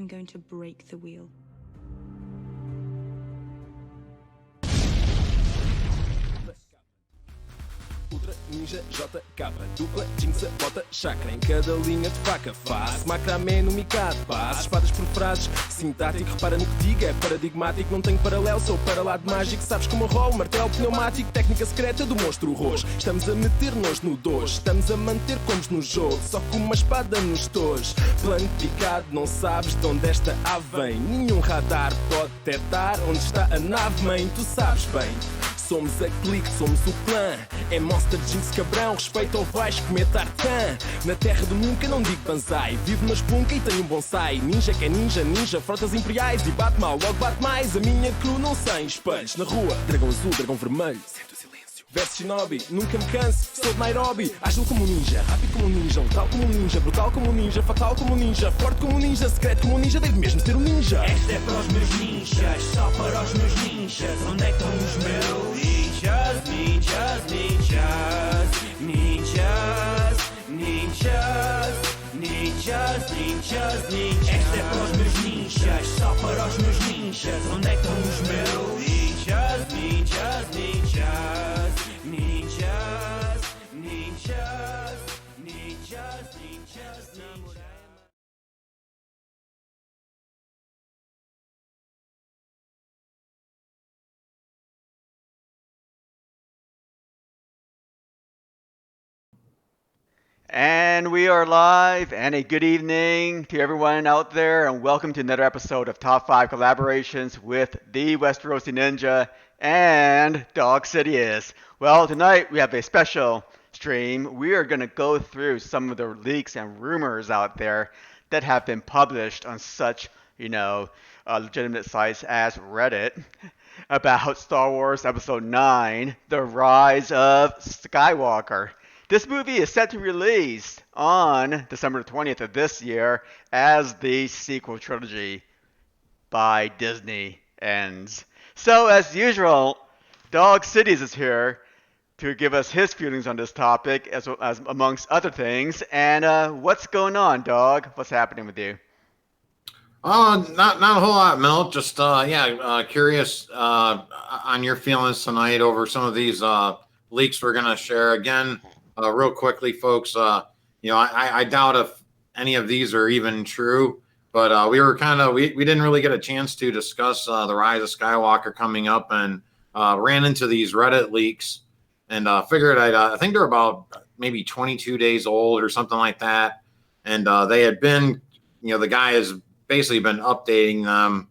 I'm going to break the wheel. Ultra Ninja JK, dupla jinxa, bota chakra em cada linha de faca. Faz macramé no micado, base, espadas por frases. Sintático, repara no que digo, é paradigmático. Não tenho paralelo, sou para lá de mágico. Sabes como rolo, martelo pneumático. Técnica secreta do monstro roxo. Estamos a meter-nos no dojo, estamos a manter comes no jogo. Só com uma espada nos tojos. Plano picado, não sabes de onde esta ave vem. Nenhum radar pode detectar onde está a nave, mãe, tu sabes bem. Somos a clique, somos o clã. É Monster Jinx cabrão, respeito ao vais comer tartan. Na terra do nunca não digo banzai. Vivo na espelunca e tenho um bonsai. Ninja que é ninja, ninja, frotas imperiais. E bate mal, logo bate mais. A minha crew não sem espelhos. Na rua, dragão azul, dragão vermelho. Sento o silêncio. Verso shinobi, nunca me canso. Sou de Nairobi, ágil como um ninja. Rápido como um ninja, letal como um ninja. Brutal como um ninja, fatal como um ninja. Forte como um ninja, secreto como um ninja. Devo mesmo ser um ninja. Esta é para os meus ninjas, só para os meus ninjas. Onde é que estão os meus ninjas, ninjas, ninjas, ninjas, ninjas, ninjas, ninjas, ninjas? Esta é para os meus ninjas, só para os meus ninjas. Onde é que estão os meus ninjas, ninjas, ninjas, ninjas, ninjas, ninjas, ninjas, ninjas? And we are live, and a good evening to everyone out there, and welcome to another episode of Top 5 Collaborations with the Westerosi Ninja and Dawg Sunday. Well, tonight we have a special stream. We are going to go through some of the leaks and rumors out there that have been published on such, legitimate sites as Reddit about Star Wars Episode 9, The Rise of Skywalker. This movie is set to release on December 20th of this year as the sequel trilogy by Disney ends. So, as usual, Dawg Sunday is here to give us his feelings on this topic, as amongst other things. And what's going on, Dawg? What's happening with you? Not a whole lot, Mel. Just curious on your feelings tonight over some of these leaks we're gonna share. Again, real quickly, folks. I doubt if any of these are even true, but we didn't really get a chance to discuss the Rise of Skywalker coming up, and ran into these Reddit leaks, and figured I think they're about maybe 22 days old or something like that, and they had been, the guy has basically been updating them,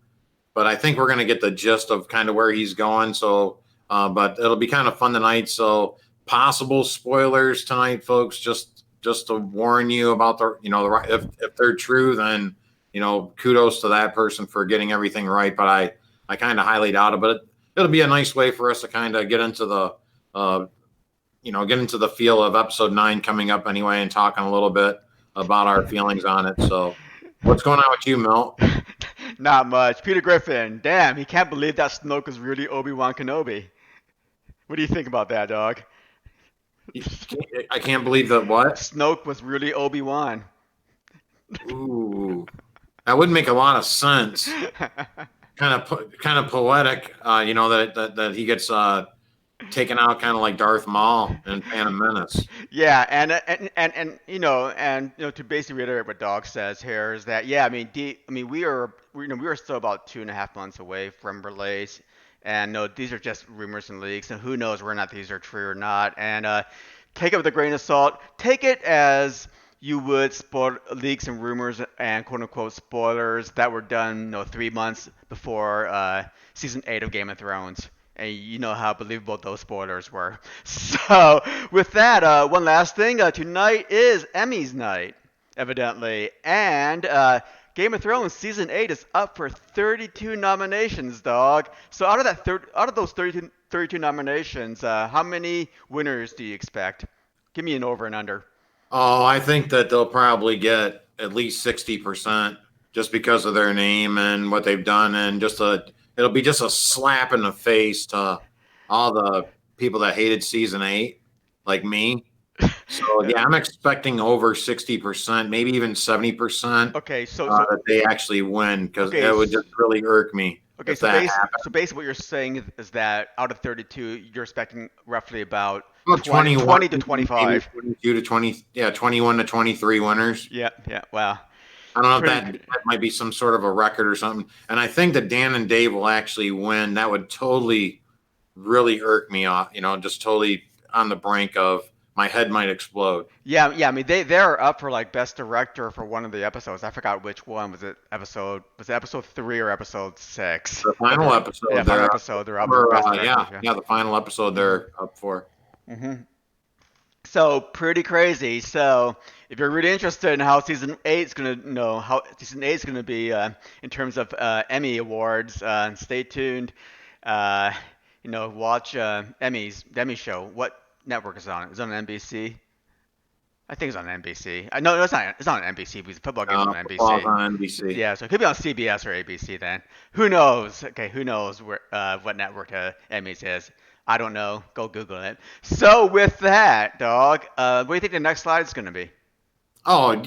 but I think we're going to get the gist of kind of where he's going. So, but it'll be kind of fun tonight. So possible spoilers tonight, folks, just to warn you about if they're true, then, kudos to that person for getting everything right. But I kind of highly doubt it, but it'll be a nice way for us to kind of get into the, feel of episode 9 coming up anyway, and talking a little bit about our feelings on it. So, what's going on with you, Mel? Not much. Peter Griffin. Damn, he can't believe that Snoke was really Obi-Wan Kenobi. What do you think about that, Dawg? I can't believe that what? Snoke was really Obi-Wan. Ooh, that would make a lot of sense. Kind of poetic, that he gets taken out kind of like Darth Maul in Phantom Menace. Yeah, and to basically reiterate what Dawg says here is that we are still about 2.5 months away from release, and no, these are just rumors and leaks, and who knows whether or not these are true or not. And take it with a grain of salt. Take it as you would leaks and rumors and quote unquote spoilers that were done 3 months before season 8 of Game of Thrones. And you know how believable those spoilers were. So, with that, one last thing. Tonight is Emmys night, evidently. And Game of Thrones Season 8 is up for 32 nominations, Dawg. So, out of those 32 nominations, how many winners do you expect? Give me an over and under. Oh, I think that they'll probably get at least 60% just because of their name and what they've done, and it'll be just a slap in the face to all the people that hated season 8, like me. So yeah, I'm expecting over 60%, maybe even 70%. Okay, That they actually win, because okay, it would just really irk me okay, if that so basically what you're saying is that out of 32, you're expecting roughly about Well, 21, 20 to maybe 25. 22 to 20, yeah, 21 to 23 winners. Yeah, yeah, wow. I don't know if Pretty that might be some sort of a record or something. And I think that Dan and Dave will actually win. That would totally, really irk me off, just totally on the brink of my head might explode. Yeah, yeah. I mean, they're up for like best director for one of the episodes. I forgot which one. Was it episode 3 or episode 6? The But final episode, final they're up episode. They're up for for, best director. yeah, the final episode they're up for. Hmm. So pretty crazy. So if you're really interested in how season 8 is gonna know how season 8 is gonna be in terms of Emmy awards, stay tuned. Uh, watch the Emmy show. What network is it on? Is it on NBC? I think it's on NBC. No, it's not. It's not on NBC because the football game's on Football's NBC. on NBC. Yeah, so it could be on CBS or ABC then. Who knows? Okay, who knows where what network Emmys is? I don't know. Go Google it. So with that, dog, what do you think the next slide is going to be? Oh,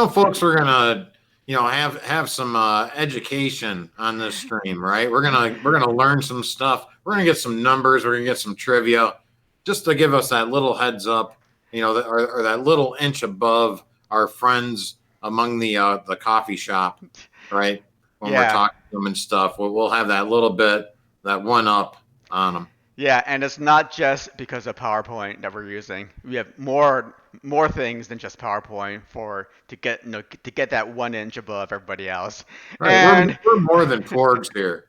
folks, we're gonna, have some education on this stream, right? We're gonna learn some stuff. We're gonna get some numbers. We're gonna get some trivia, just to give us that little heads up, or that little inch above our friends among the coffee shop, right? When we're Yeah. talking to them and stuff, we'll have that little bit, that one up on them. Yeah, and it's not just because of PowerPoint that we're using. We have more things than just PowerPoint to get that 1 inch above everybody else. Right, And we're more than porgs here.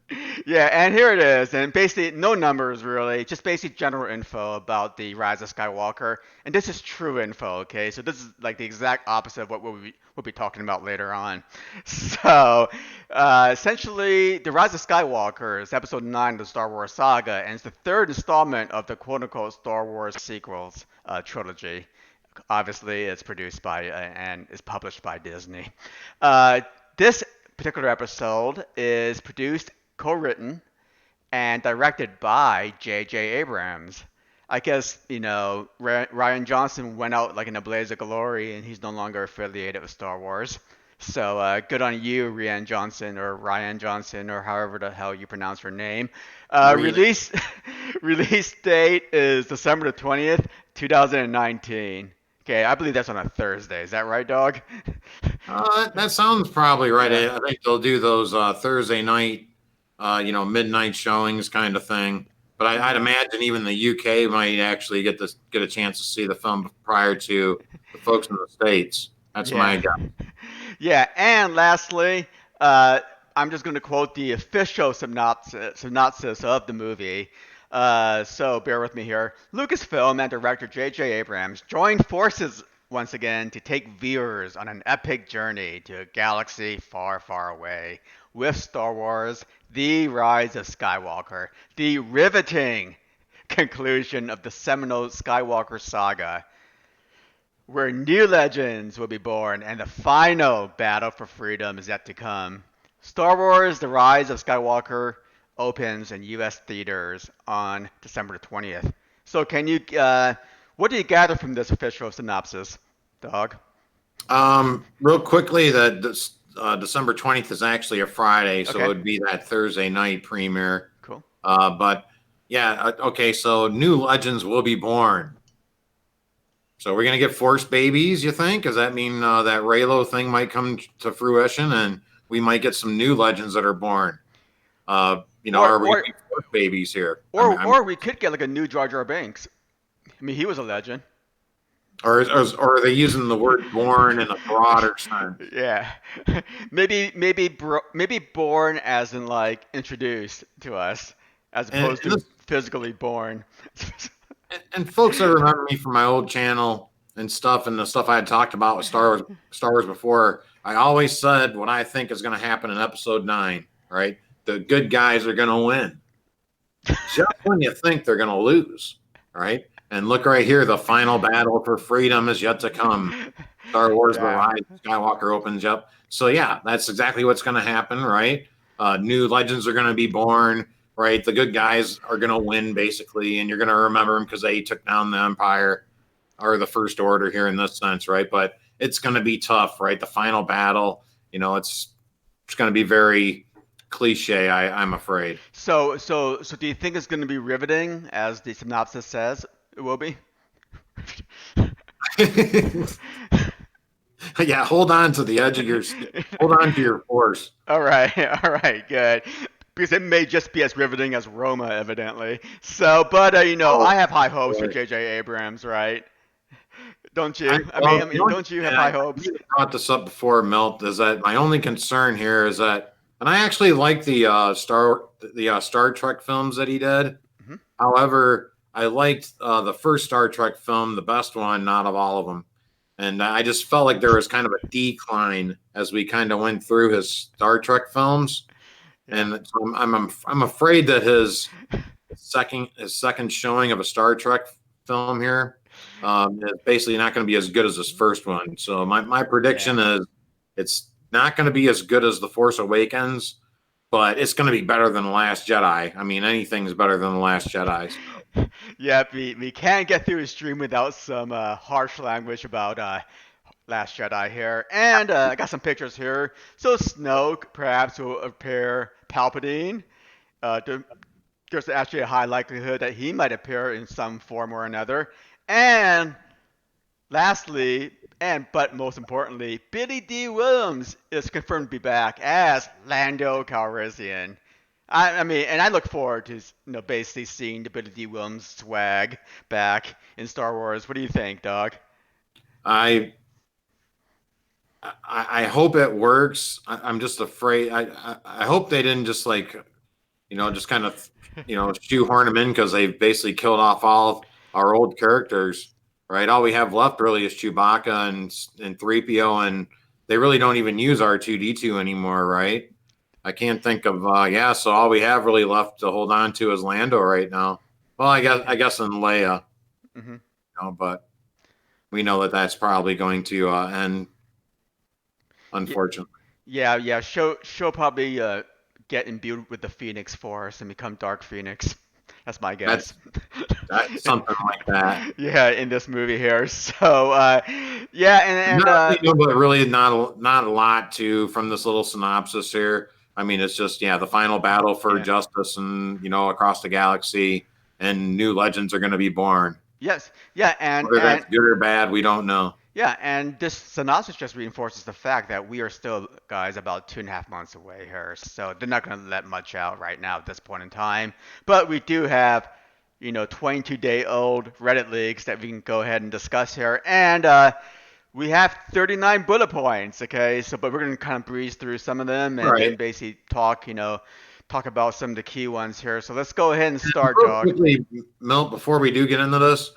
yeah, and here it is. And basically, no numbers really, just basic general info about the Rise of Skywalker. And this is true info, okay? So this is like the exact opposite of what we'll be talking about later on. So essentially, the Rise of Skywalker is episode 9 of the Star Wars saga, and it's the third installment of the quote-unquote Star Wars sequels trilogy. Obviously, it's produced by and is published by Disney. This particular episode is produced, co-written, and directed by J.J. Abrams. I guess, Ryan Johnson went out like in a blaze of glory, and he's no longer affiliated with Star Wars. So good on you, Ryan Johnson, or however the hell you pronounce your name. Release release date is December the 20th, 2019. Okay, I believe that's on a Thursday. Is that right, dog? That sounds probably right. I think they'll do those Thursday night, midnight showings kind of thing. But I'd imagine even the UK might actually get a chance to see the film prior to the folks in the States. That's my guess. Yeah, and lastly, I'm just going to quote the official synopsis of the movie. So bear with me here. Lucasfilm and director J.J. Abrams joined forces once again to take viewers on an epic journey to a galaxy far, far away with Star Wars: The Rise of Skywalker, the riveting conclusion of the seminal Skywalker saga, where new legends will be born and the final battle for freedom is yet to come. Star Wars: The Rise of Skywalker opens in U.S. theaters on December 20th. So what do you gather from this official synopsis, Dog? Real quickly, that December 20th is actually a Friday, so Okay. it would be that Thursday night premiere. Cool. But yeah, okay, so new legends will be born. So we're going to get Force babies, you think? Does that mean that Raylo thing might come to fruition and we might get some new legends that are born? Are we getting Force babies here? Or we could get like a new Jar Jar Binks. I mean, he was a legend. Or are they using the word born in a broader sense? Yeah. maybe born as in like introduced to us as opposed to physically born. And folks that remember me from my old channel and stuff, and the stuff I had talked about with Star Wars before, I always said what I think is going to happen in episode 9, right? The good guys are going to win. Just when you think they're going to lose, right? And look right here, the final battle for freedom is yet to come. Star Wars: The Rise of Skywalker opens up. So yeah, that's exactly what's going to happen, right? New legends are going to be born, right? The good guys are going to win, basically, and you're going to remember them because they took down the Empire. are the First Order here in this sense, right? But it's going to be tough, right? The final battle, it's going to be very cliche. I'm afraid. So do you think it's going to be riveting, as the synopsis says it will be? Yeah, hold on to the edge of your, hold on to your force. All right, all right, good. Because it may just be as riveting as Roma, evidently. So, but Oh, I have high hopes for boy. J.J. Abrams, right? Don't I, you? well, Don't you have high I hopes? brought this up before, Milt. Is that my only concern here is that, and I actually like the Star Trek films that he did. Hmm. However, I liked the first Star Trek film, the best one, not of all of them. And I just felt like there was kind of a decline as we kind of went through his Star Trek films, Yeah. and so I'm afraid that his second showing of a Star Trek film here is basically not going to be as good as his first one. So my Yeah. prediction is it's not going to be as good as The Force Awakens, but it's going to be better than The Last Jedi. I mean, anything's better than The Last Jedi. Yep, we can't get through a stream without some harsh language about Last Jedi here. And I got some pictures here. So Snoke perhaps will appear Palpatine. There's actually a high likelihood that he might appear in some form or another. And lastly, but most importantly, Billy D. Williams is confirmed to be back as Lando Calrissian. I mean, and I look forward to basically seeing the Billy D. Williams swag back in Star Wars. What do you think, Doug? I I hope it works. I'm just afraid. I hope they didn't just just kind of shoehorn them in because they basically killed off all of our old characters. Right, all we have left really is Chewbacca and 3PO, and they really don't even use R2D2 anymore. Right, I can't think of yeah. So all we have really left to hold on to is Lando right now. Well, I guess and Leia, Hmm. but we know that that's probably going to end, unfortunately. Yeah. She'll probably get imbued with the Phoenix Force and become Dark Phoenix. That's my guess. That's that's something like that. Yeah, in this movie here. So yeah, and Not, but really not a lot to from this little synopsis here. I mean, it's just the final battle for yeah. justice and across the galaxy, and new legends are going to be born. Yes, yeah, Whether that's good or bad, we don't know. and this synopsis just reinforces the fact that we are still, guys, about 2.5 months away here. So they're not going to let much out right now at this point in time. But we do have, 22-day-old Reddit leaks that we can go ahead and discuss here, and we have 39 bullet points. Okay, but we're going to kind of breeze through some of them All and right. basically talk about some of the key ones here. So let's go ahead and start, Real Dog. quickly, Milt, before we do get into this,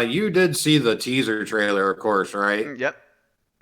you did see the teaser trailer, of course, right? Yep.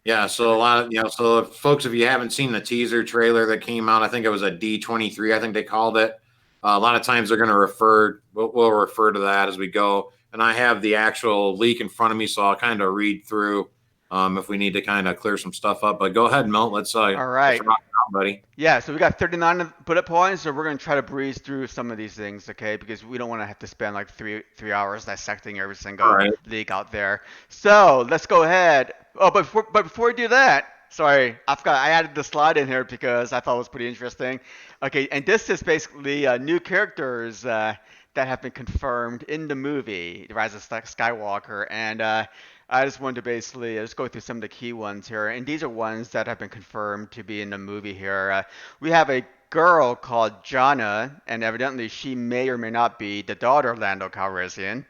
Yeah, Sure so a did. lot of so folks, if you haven't seen the teaser trailer that came out, I think it was a D23, I think they called it. A lot of times they're going to we'll refer to that as we go. And I have the actual leak in front of me, so I'll kind of read through if we need to kind of clear some stuff up. But go ahead, Milt. Let's All let's right. rock it out, buddy. Yeah, so we got 39 bullet points, so we're gonna try to breeze through some of these things, okay? Because we don't want to have to spend like three hours dissecting every All single right. leak out there. So let's go ahead. Oh, but before we do that, sorry, I added the slide in here because I thought it was pretty interesting. Okay, and this is basically new characters that have been confirmed in the movie, The Rise of Skywalker, and I just wanted to basically just go through some of the key ones here, and these are ones that have been confirmed to be in the movie here. We have a girl called Jana, and evidently she may or may not be the daughter of Lando Calrissian.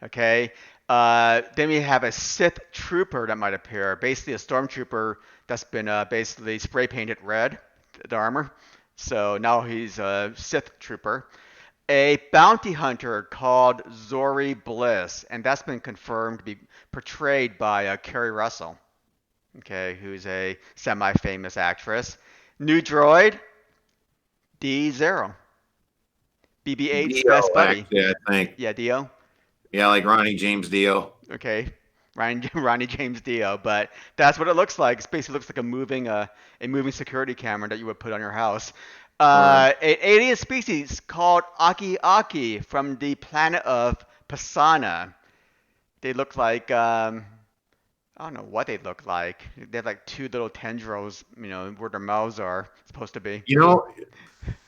Okay. Then we have a Sith trooper that might appear, basically a stormtrooper that's been basically spray painted red, the armor. So now he's a Sith trooper. A bounty hunter called Zori Bliss, and that's been confirmed to be portrayed by Kerry Russell, okay, who's a semi-famous actress. New droid, D0, BB-8's Dio, best buddy. actually, I think. Yeah, Dio. Yeah, like Ronnie James Dio. Okay, Ronnie James Dio, but that's what it looks like. It basically looks like a moving security camera that you would put on your house. Right. An alien species called Aki Aki from the planet of Pasana. They look like I don't know what they look like. They have like two little tendrils, where their mouths are supposed to be. You know,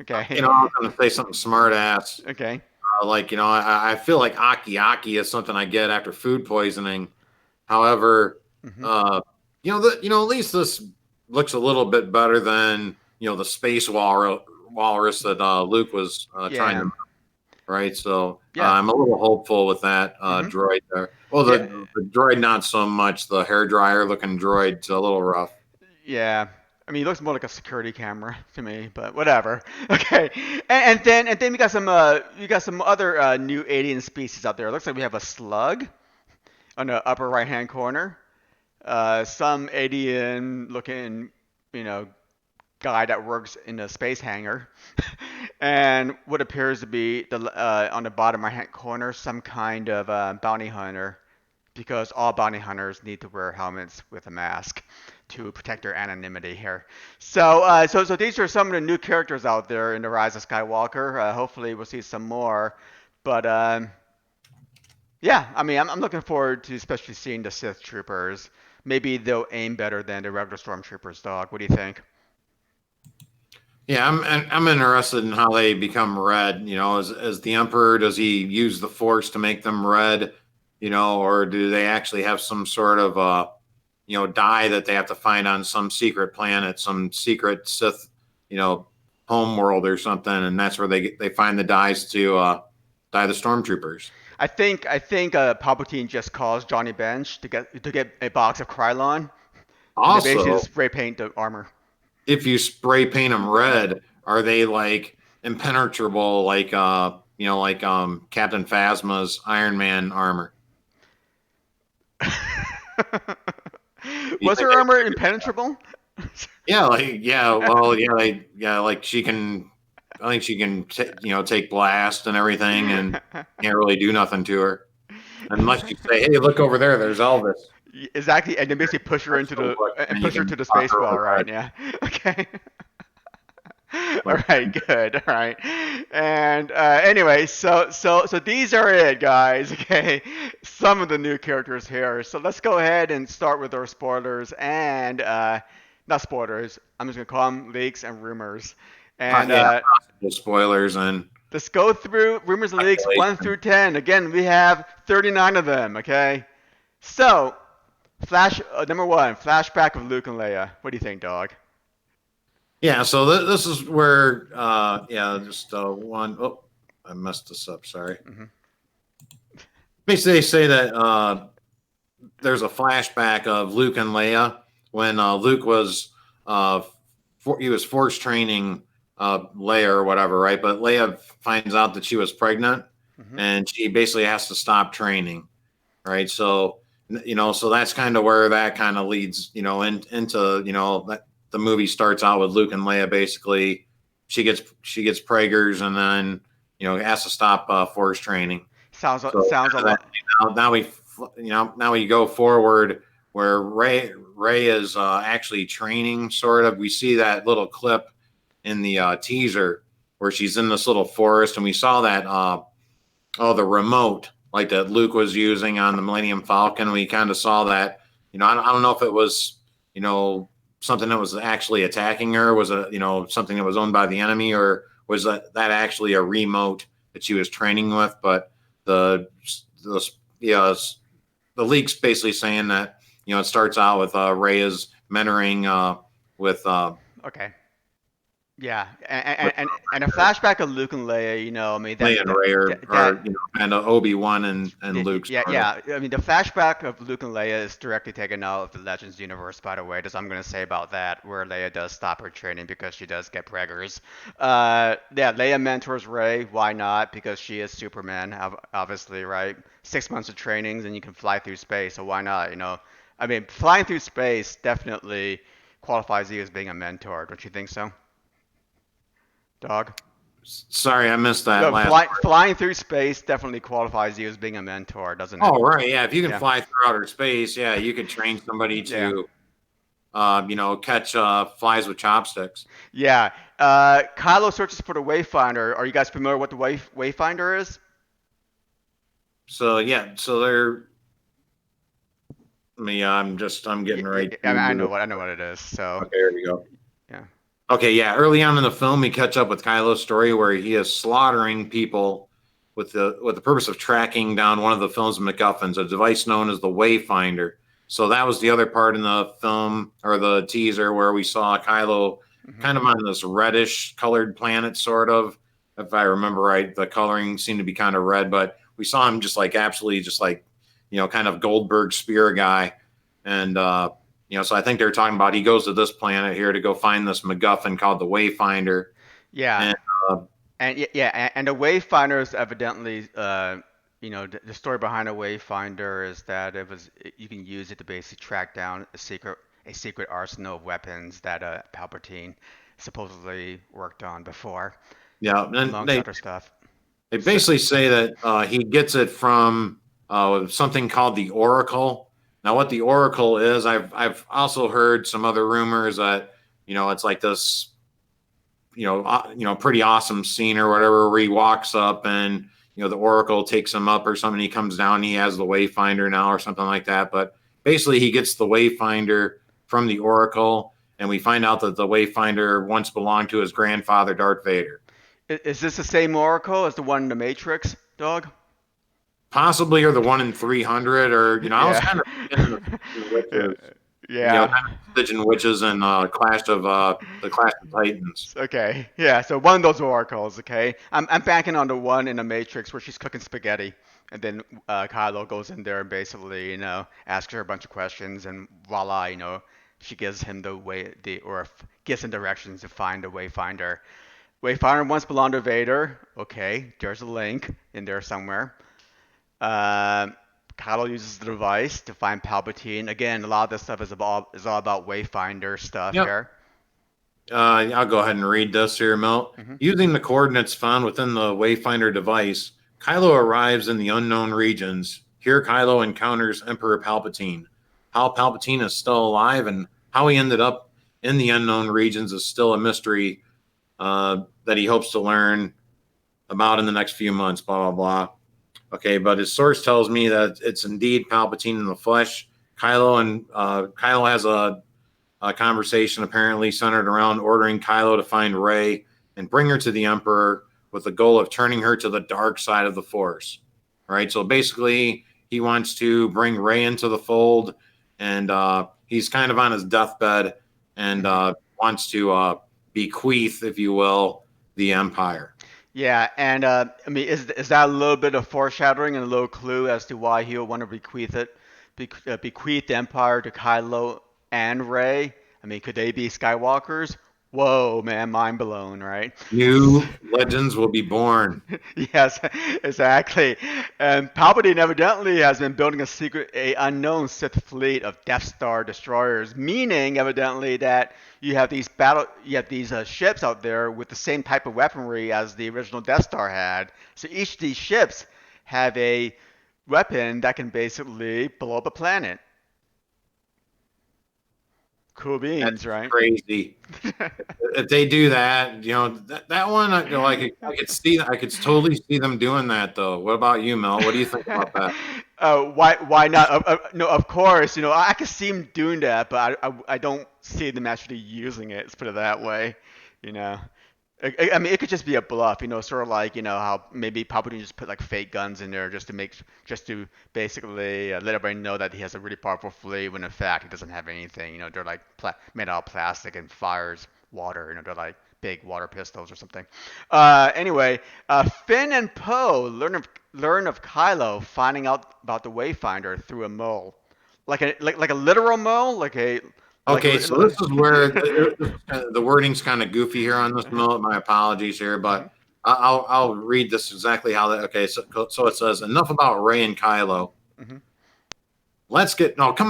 Okay. I'm going to say something smart ass. Okay. I feel like aki is something I get after food poisoning. However, Hmm. uh, at least this looks a little bit better than the space walrus that Luke was trying Yeah. to, right? So Yeah. I'm a little hopeful with that Hmm. droid there. Well, Yeah. the droid not so much. The hair dryer looking droid's a little rough. Yeah. I mean, he looks more like a security camera to me, but whatever. Okay. And then we got some other new alien species out there. It looks like we have a slug on the upper right hand corner. Some alien looking, you know, guy that works in a space hangar, and what appears to be on the bottom right hand corner some kind of bounty hunter, because all bounty hunters need to wear helmets with a mask to protect their anonymity here. So these are some of the new characters out there in the Rise of Skywalker. Hopefully we'll see some more, but yeah, I mean I'm looking forward to especially seeing the Sith troopers. Maybe they'll aim better than the regular stormtroopers. Dog, what do you think? Yeah, I'm interested in how they become red. As the Emperor, does he use the Force to make them red? Or do they actually have some sort of dye that they have to find on some secret planet, some secret Sith, you know, home world or something, and that's where they find the dyes to dye the stormtroopers. I think Palpatine just calls Johnny Bench to get a box of Krylon, and they basically Also, just spray paint the armor. if you spray paint them red, are they like impenetrable, like Captain Phasma's Iron Man armor? You Was think her they? armor impenetrable? Yeah, well, like she can. I think she can, take blast and everything, and can't really do nothing to her unless you say, "Hey, look over there. There's Elvis." Exactly, and then basically push her That's into the the look, and and you push her can to the knock space her wall, over the right? head. Yeah. Okay. All But right, good. All right. And anyway, so these are it, guys. Okay, some of the new characters here. So let's go ahead and start with our spoilers and not spoilers. I'm just gonna call them leaks and rumors. And yeah, possible spoilers and let's go through rumors and leaks 1 speculation. through 10. Again, we have 39 of them. Okay. So number one, flashback of Luke and Leia. What do you think, dog? Yeah, so this is where, just one. Oh, I messed this up. Sorry. Hmm. Basically, they say that there's a flashback of Luke and Leia when Luke was he was force training Leia or whatever, right? But Leia finds out that she was pregnant, Hmm. and she basically has to stop training, right? So so that's kind of where that kind of leads, into that the movie starts out with Luke and Leia basically. She gets preggers, and then has to stop force training. So Sounds a lot. now we go forward where Ray is actually training, sort of. We see that little clip in the teaser where she's in this little forest, and we saw that the remote like that Luke was using on the Millennium Falcon. We kind of saw that. I don't know if it was something that was actually attacking her, was a something that was owned by the enemy, or was that actually a remote that she was training with. But the the yeah, the leak's basically saying that it starts out with Ray is mentoring with Okay. Yeah, and a flashback of Luke and Leia. I mean Leia and Ray are that kind of Obi-Wan and Luke, yeah, sort of. yeah. I mean, the flashback of Luke and Leia is directly taken out of the Legends universe, by the way. That's all I'm going to say about that, where Leia does stop her training because she does get preggers. Yeah, Leia mentors Rey. Why not? Because she is Superman, obviously, right? 6 months of trainings and you can fly through space, so why not? I mean, flying through space definitely qualifies you as being a mentor. Don't you think so, dog? Sorry, I missed that No, last part. flying through space definitely qualifies you as being a mentor, doesn't it? Oh, right, yeah. If you can Yeah. fly through outer space, yeah, you could train somebody Yeah. to catch flies with chopsticks. Yeah. Kylo searches for the Wayfinder. Are you guys familiar with the Wayfinder is? So yeah, so they're I'm getting right. I know what it is. So Okay, here we go. yeah. Okay, yeah. Early on in the film, we catch up with Kylo's story where he is slaughtering people with the purpose of tracking down one of the film's MacGuffins, a device known as the Wayfinder. So that was the other part in the film or the teaser where we saw Kylo kind of on this reddish colored planet, sort of. If I remember right, the coloring seemed to be kind of red, but we saw him just like absolutely just like, kind of Goldberg spear guy. And, so I think they're talking about he goes to this planet here to go find this MacGuffin called the Wayfinder. Yeah. And the Wayfinder is evidently, the story behind a Wayfinder is that you can use it to basically track down a secret arsenal of weapons that Palpatine supposedly worked on before. Yeah, amongst other stuff. They basically say that he gets it from something called the Oracle. Now, what the Oracle is, I've also heard some other rumors that it's like this, pretty awesome scene or whatever where he walks up and the Oracle takes him up or something. He comes down, he has the Wayfinder now or something like that. But basically, he gets the Wayfinder from the Oracle, and we find out that the Wayfinder once belonged to his grandfather, Darth Vader. Is this the same Oracle as the one in the Matrix, Dawg? Possibly, or the one in 300, or I was kind of witches, witches and Clash of Titans. Okay, yeah. So one of those oracles. Okay, I'm banking on the one in the Matrix where she's cooking spaghetti, and then Kylo goes in there and basically asks her a bunch of questions, and voila, she gives him gives him directions to find the Wayfinder. Wayfinder once belonged to Vader. Okay, there's a link in there somewhere. Kylo uses the device to find Palpatine. Again, a lot of this stuff is all about Wayfinder stuff here. I'll go ahead and read this here, Milt. Using the coordinates found within the Wayfinder device, Kylo arrives in the unknown regions. Here, Kylo encounters Emperor Palpatine. How Palpatine is still alive and how he ended up in the unknown regions is still a mystery that he hopes to learn about in the next few months, blah, blah, blah. Okay, but his source tells me that it's indeed Palpatine in the flesh. Kylo has a conversation apparently centered around ordering Kylo to find Rey and bring her to the Emperor with the goal of turning her to the dark side of the Force. Right, so basically he wants to bring Rey into the fold, and he's kind of on his deathbed and wants to bequeath, if you will, the Empire. Yeah, and is that a little bit of foreshadowing and a little clue as to why he'll want to bequeath the Empire to Kylo and Rey? Could they be Skywalkers? Whoa, man, mind blown, right? New legends will be born. Yes, exactly. And Palpatine evidently has been building a unknown Sith fleet of Death Star destroyers, meaning evidently that you have these ships out there with the same type of weaponry as the original Death Star had. So each of these ships have a weapon that can basically blow up a planet. Cool beans, that's right? Crazy. If they do that, that one, I could totally see them doing that, though. What about you, Mel? What do you think about that? Why not? No, of course. I could see them doing that, but I don't see them actually using it. Let's put it that way. It could just be a bluff, sort of like, how maybe Palpatine just put like fake guns in there just to basically let everybody know that he has a really powerful fleet when in fact he doesn't have anything. They're like made out of plastic and fires water. They're like big water pistols or something. Anyway, Finn and Poe learn of Kylo finding out about the Wayfinder through a mole, like a literal mole, Okay, so this is where the wording's kind of goofy here on this note. My apologies here, but I'll read this exactly how that. Okay, so it says enough about Rey and Kylo. Come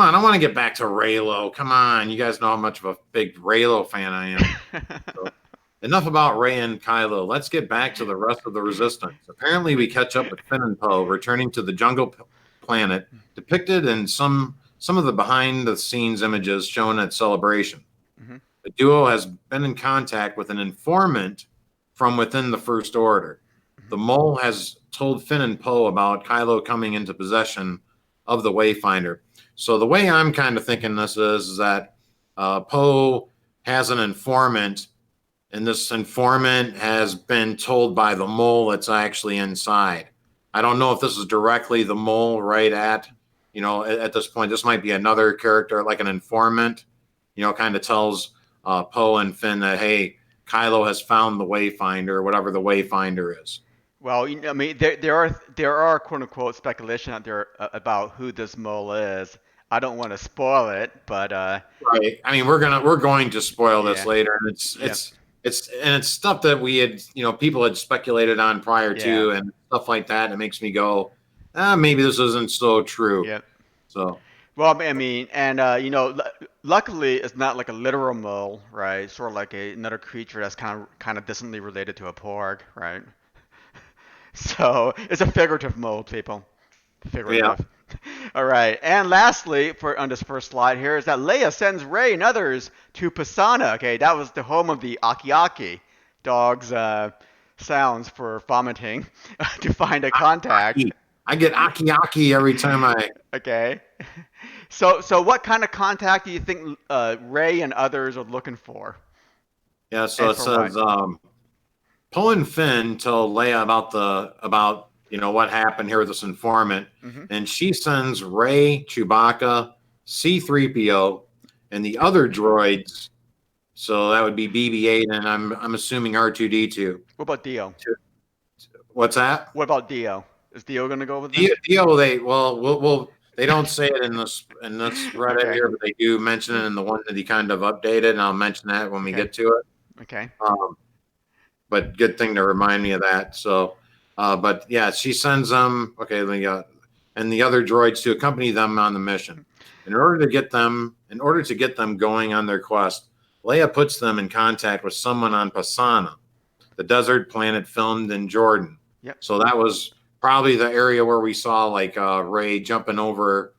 on, I want to get back to Reylo. Come on, you guys know how much of a big Reylo fan I am. So, enough about Rey and Kylo. Let's get back to the rest of the Resistance. Apparently, we catch up with Finn and Poe returning to the jungle planet, depicted in some of the behind-the-scenes images shown at Celebration. The duo has been in contact with an informant from within the First Order. The mole has told Finn and Poe about Kylo coming into possession of the Wayfinder. So the way I'm kind of thinking this is that Poe has an informant, and this informant has been told by the mole that's actually inside. I don't know if this is directly the mole right at, at this point. This might be another character, like an informant, kind of tells Poe and Finn that, hey, Kylo has found the Wayfinder, whatever the Wayfinder is. Well, I mean, there are quote unquote speculation out there about who this mole is. I don't want to spoil it, but Right. I mean, we're going to spoil this yeah, later, and it's stuff that we had, people had speculated on prior to, and stuff like that. It makes me go, maybe this isn't so true. yeah. So Well, I mean, and luckily it's not like a literal mole, right? Sort of like another creature that's kind of distantly related to a porg, right? So it's a figurative mole, people. Figurative. yeah, All right. And lastly, on this first slide here, is that Leia sends Rey and others to Pisana. Okay, that was the home of the Aki-Aki, dog's sounds for vomiting, to find a contact. I get aki every time I. Okay. So what kind of contact do you think Rey and others are looking for? Yeah. So it says Poe and Finn tell Leia about what happened here with this informant, and she sends Rey, Chewbacca, C-3PO, and the other droids. So that would be BB-8, and I'm assuming R2-D2. What about Dio? What's that? What about Dio? Is Dio going to go with this? Dio, they don't say it in this Reddit here, but they do mention it in the one that he kind of updated, and I'll mention that when we get to it. Okay. But good thing to remind me of that. So, but yeah, she sends them, and the other droids to accompany them on the mission. In order to get them going on their quest, Leia puts them in contact with someone on Pisana, the desert planet filmed in Jordan. Yep. So that was probably the area where we saw like Rey jumping over,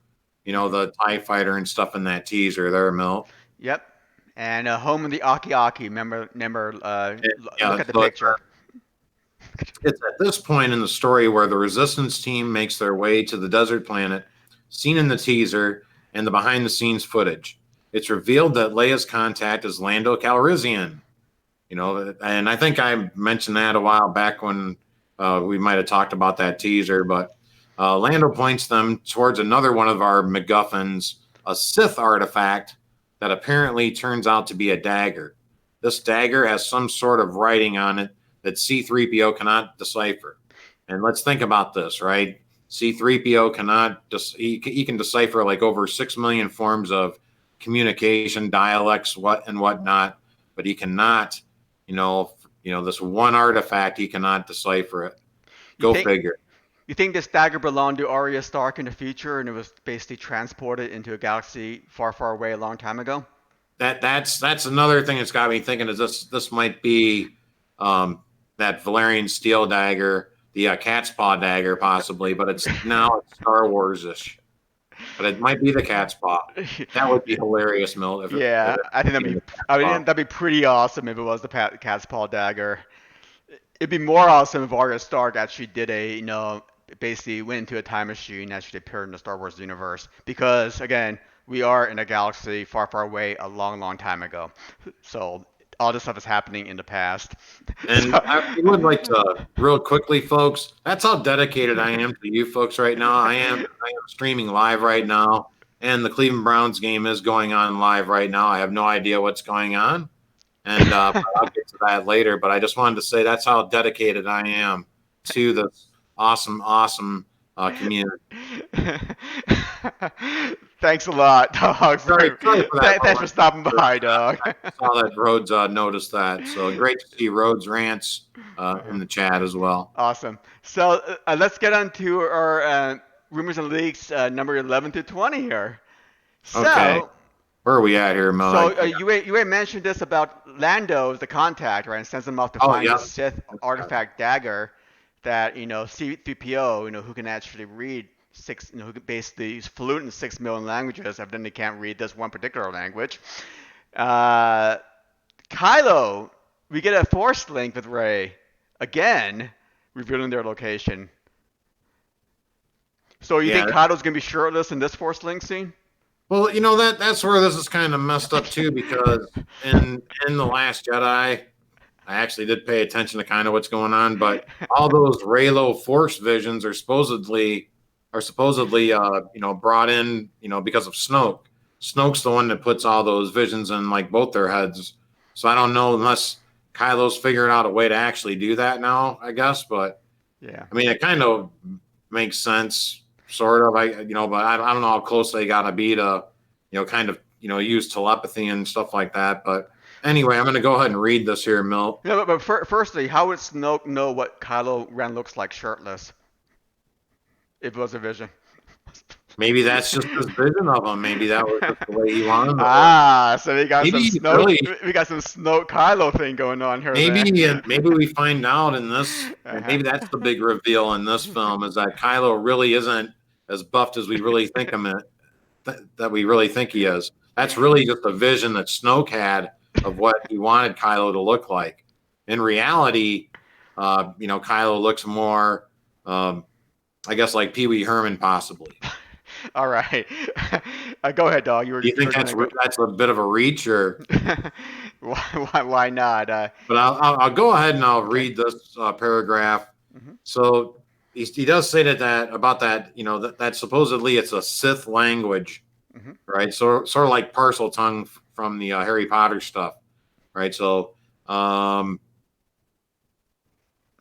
the TIE fighter and stuff in that teaser there, Milt. Yep. And home of the Aki-Aki. Remember look at the picture. It's at this point in the story where the Resistance team makes their way to the desert planet, seen in the teaser and the behind-the-scenes footage. It's revealed that Leia's contact is Lando Calrissian. And I think I mentioned that a while back when we might have talked about that teaser, but Lando points them towards another one of our MacGuffins, a Sith artifact that apparently turns out to be a dagger. This dagger has some sort of writing on it that C-3PO cannot decipher. And let's think about this, right? C-3PO cannot, he can decipher like over 6 million forms of communication, dialects, whatnot, but he cannot, this one artifact, he cannot decipher it. Go figure. You think this dagger belonged to Arya Stark in the future, and it was basically transported into a galaxy far, far away a long time ago? That's another thing that's got me thinking is this might be that Valerian steel dagger, the cat's paw dagger possibly, but it's Star Wars-ish. But it might be the cat's paw. That would be hilarious, Milt. I think that'd be pretty awesome if it was the cat's paw dagger. It'd be more awesome if Arya Stark actually did basically went into a time machine and actually appeared in the Star Wars universe. Because, again, we are in a galaxy far, far away a long, long time ago. So all this stuff is happening in the past. And I would like to, real quickly, folks, that's how dedicated I am to you folks right now. I am streaming live right now, and the Cleveland Browns game is going on live right now. I have no idea what's going on, and I'll get to that later. But I just wanted to say that's how dedicated I am to this awesome community. Thanks a lot, Dawg. Sorry for that. Thanks for stopping by, Dawg. I saw that Rhodes noticed that. So great to see Rhodes rants in the chat as well. Awesome. So let's get on to our rumors and leaks number 11 to 20 here. Okay. Where are we at here, Mo? So you had mentioned this about Lando as the contact, right? And sends them off to find the Sith artifact dagger that, C-3PO, who can actually read who basically is fluent in 6 million languages, evidently can't read this one particular language. Kylo, we get a Force link with Rey, again, revealing their location. So you think Kylo's going to be shirtless in this Force link scene? Well, that's where this is kind of messed up too, because in the Last Jedi, I actually did pay attention to kind of what's going on, but all those Raylo Force visions are supposedly brought in because of Snoke. Snoke's the one that puts all those visions in like both their heads. So I don't know unless Kylo's figured out a way to actually do that now, I guess. But Yeah. I mean, it kind of makes sense, sort of. But I don't know how close they gotta be to, kind of, use telepathy and stuff like that. But anyway, I'm gonna go ahead and read this here, Milt. No, but firstly, how would Snoke know what Kylo Ren looks like shirtless if it was a vision? Maybe that's just his vision of him. Maybe that was just the way he wanted him to look. Ah, so we got some Maybe Snoke. really, We got some Snoke Kylo thing going on here. maybe we find out in this. Uh-huh. Maybe that's the big reveal in this film is that Kylo really isn't as buffed as we really think him. That we really think he is. That's really just a vision that Snoke had of what he wanted Kylo to look like. In reality, Kylo looks more, I guess, like Pee Wee Herman, possibly. All right. Go ahead, dog. Do you think that's a bit of a reach, or? Why not? But I'll go ahead and I'll Okay. read this paragraph. Mm-hmm. So he does say that about that, that supposedly it's a Sith language, Mm-hmm. right? So sort of like parcel tongue from the Harry Potter stuff, right? So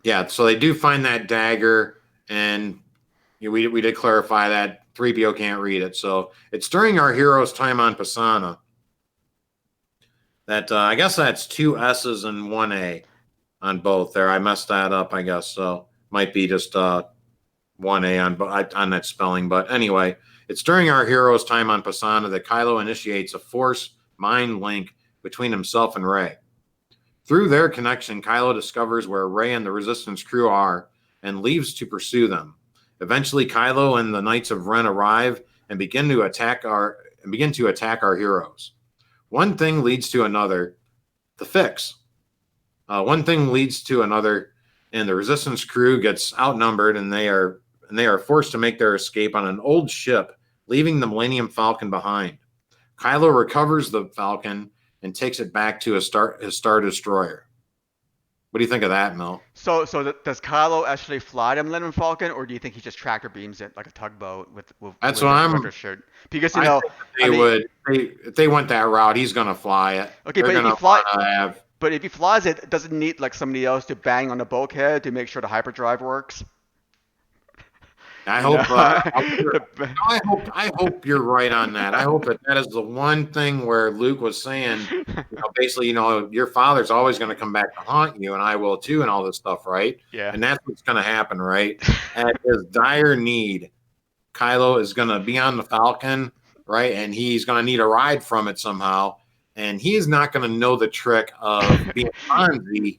yeah, so they do find that dagger, and we did clarify that 3PO can't read it. So it's during our hero's time on Pisana. That I guess that's two S's and one A on both there. I messed that up, I guess. So might be just one A on that spelling. But anyway, it's during our hero's time on Pisana that Kylo initiates a Force mind link between himself and Rey. Through their connection, Kylo discovers where Rey and the Resistance crew are and leaves to pursue them. Eventually, Kylo and the Knights of Ren arrive and begin to attack our heroes. One thing leads to another. The fix. One thing leads to another, and the Resistance crew gets outnumbered, and they are forced to make their escape on an old ship, leaving the Millennium Falcon behind. Kylo recovers the Falcon and takes it back to his Star Destroyer. What do you think of that, Mel? So does Kylo actually fly the Millennium Falcon, or do you think he just tractor beams it like a tugboat That's with what a I'm. rudder shirt? Because I think I mean, if they went that route, he's gonna fly it. okay, They're but if he gonna fly, want to have. but if he flies it, does it need like somebody else to bang on the bulkhead to make sure the hyperdrive works? I You know, hope. I hope you're right on that. I hope that is the one thing where Luke was saying, basically, your father's always going to come back to haunt you, and I will too, and all this stuff, right? yeah. And that's what's going to happen, right? At his dire need, Kylo is going to be on the Falcon, right? And he's going to need a ride from it somehow, and he's not going to know the trick of being Fonzie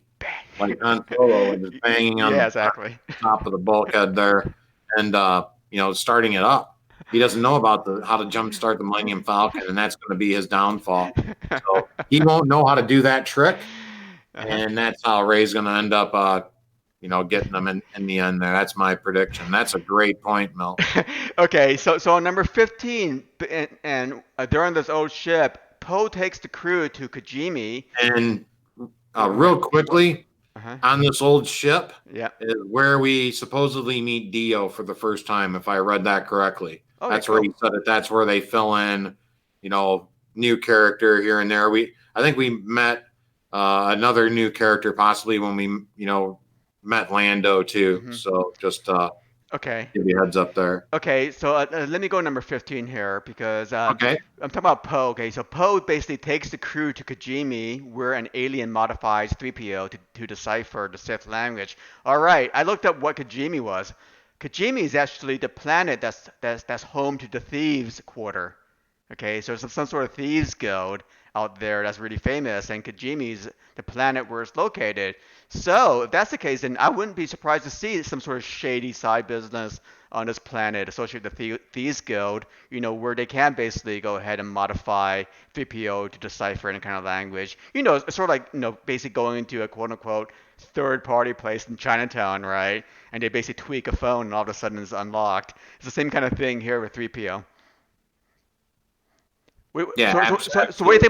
like Han Solo and just banging on Yeah, the exactly. top of the bulkhead there, and starting it up. He doesn't know about how to jumpstart the Millennium Falcon, and that's going to be his downfall. So he won't know how to do that trick, Uh-huh. and that's how Ray's going to end up, getting them in the end. There, that's my prediction. That's a great point, Mel. Okay, so on number 15, and they're on this old ship. Poe takes the crew to Kajimi. And real quickly, Uh-huh. on this old ship Yeah. is where we supposedly meet Dio for the first time, if I read that correctly. Okay, That's where cool. he said it. That's where they fill in, new character here and there. I think we met another new character possibly when we, met Lando too. Mhm. So just Okay. give you a heads up there. Okay, so let me go number 15 here because Okay. I'm talking about Poe. Okay, so Poe basically takes the crew to Kajimi, where an alien modifies 3PO to decipher the Sith language. All right, I looked up what Kajimi was. Kajimi is actually the planet that's home to the Thieves' Quarter. Okay, so it's some sort of thieves guild out there that's really famous, and Kajimi's the planet where it's located. So if that's the case, then I wouldn't be surprised to see some sort of shady side business on this planet associated with the Thieves Guild, where they can basically go ahead and modify 3PO to decipher any kind of language. It's sort of like, basically going into a quote-unquote third-party place in Chinatown, right? And they basically tweak a phone and all of a sudden it's unlocked. It's the same kind of thing here with 3PO. Yeah, So what do you think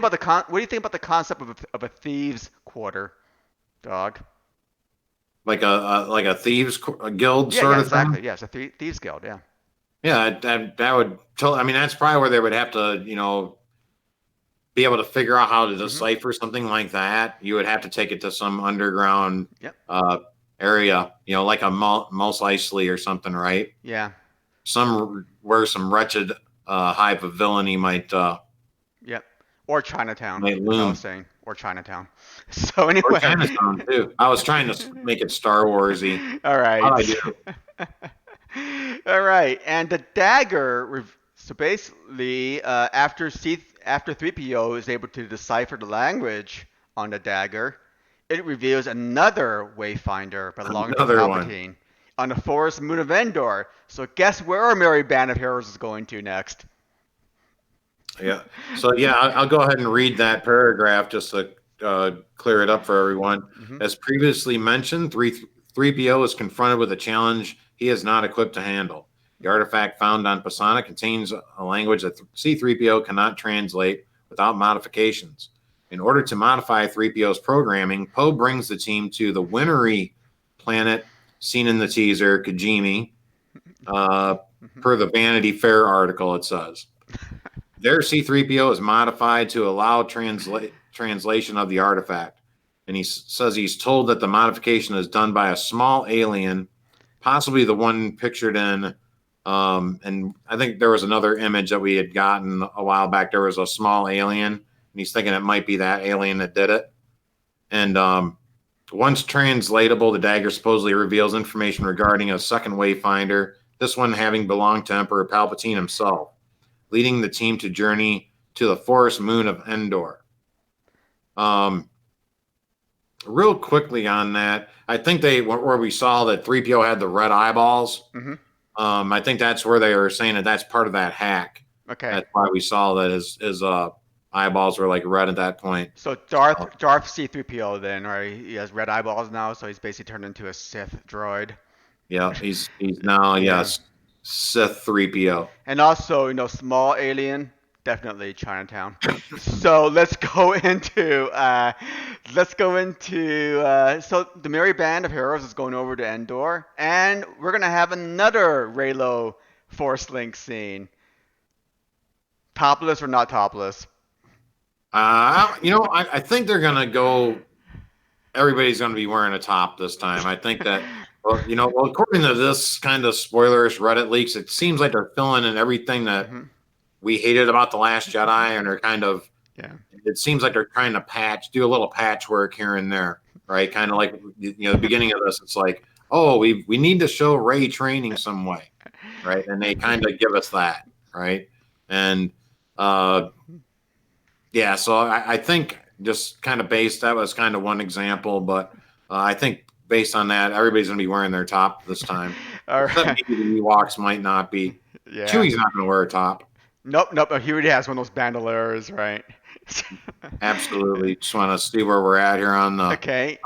about the concept of a thieves' quarter, Dog? like a thieves guild Yeah, sort yeah, of thing. exactly. Yeah, it's a thieves guild. Yeah. Yeah, that would I mean, that's probably where they would have to, be able to figure out how to decipher something like that. You would have to take it to some underground Yep. area, like a Mos Eisley or something, right? Yeah. Where some wretched hive of villainy might Yep. Or Chinatown, might as I was loom. saying, or Chinatown. So Or anyway. Chinatown too. I was trying to make it Star Warsy. All right. How'd I do? All right, and the dagger. So basically, after 3PO is able to decipher the language on the dagger, it reveals another Wayfinder belonging to Another one. Palpatine on the forest moon of Endor. So guess where our merry band of heroes is going to next? Yeah. So yeah, I'll go ahead and read that paragraph just to clear it up for everyone. Mhm. As previously mentioned, 3PO is confronted with a challenge he is not equipped to handle. The artifact found on Pisana contains a language that C-3PO cannot translate without modifications. In order to modify 3PO's programming, Poe brings the team to the Winnery planet seen in the teaser, Kijimi, per the Vanity Fair article, it says. Their C-3PO is modified to allow translation of the artifact. And he says he's told that the modification is done by a small alien, possibly the one pictured in, and I think there was another image that we had gotten a while back. There was a small alien, and he's thinking it might be that alien that did it. And once translatable, the dagger supposedly reveals information regarding a second Wayfinder, this one having belonged to Emperor Palpatine himself, leading the team to journey to the forest moon of Endor. Real quickly on that, I think where we saw that 3PO had the red eyeballs. Mm-hmm. I think that's where they were saying that that's part of that hack. Okay. That's why we saw that his eyeballs were like red at that point. So Darth C-3PO then, right? He has red eyeballs now, so he's basically turned into a Sith droid. Yeah, he's now yes, Sith 3PO. And also, small alien, definitely Chinatown. So let's go into so the merry band of heroes is going over to Endor, and we're gonna have another Reylo Force Link scene. Topless or not topless? I think they're gonna go. Everybody's gonna be wearing a top this time. I think that. Well, according to this kind of spoilerish Reddit leaks, it seems like they're filling in everything that we hated about The Last Jedi, and they're kind of. Yeah. It seems like they're trying to do a little patchwork here and there, right? Kind of like the beginning of this. It's like, oh, we need to show Rey training some way, right? And they kind of give us that, right? And yeah, so I think just kind of that was kind of one example, but I think based on that, everybody's going to be wearing their top this time. All right. Maybe the Ewoks might not be. Yeah. Chewie's not going to wear a top. Nope. He already has one of those bandoliers, right? Absolutely. Just want to see where we're at here on the. Okay.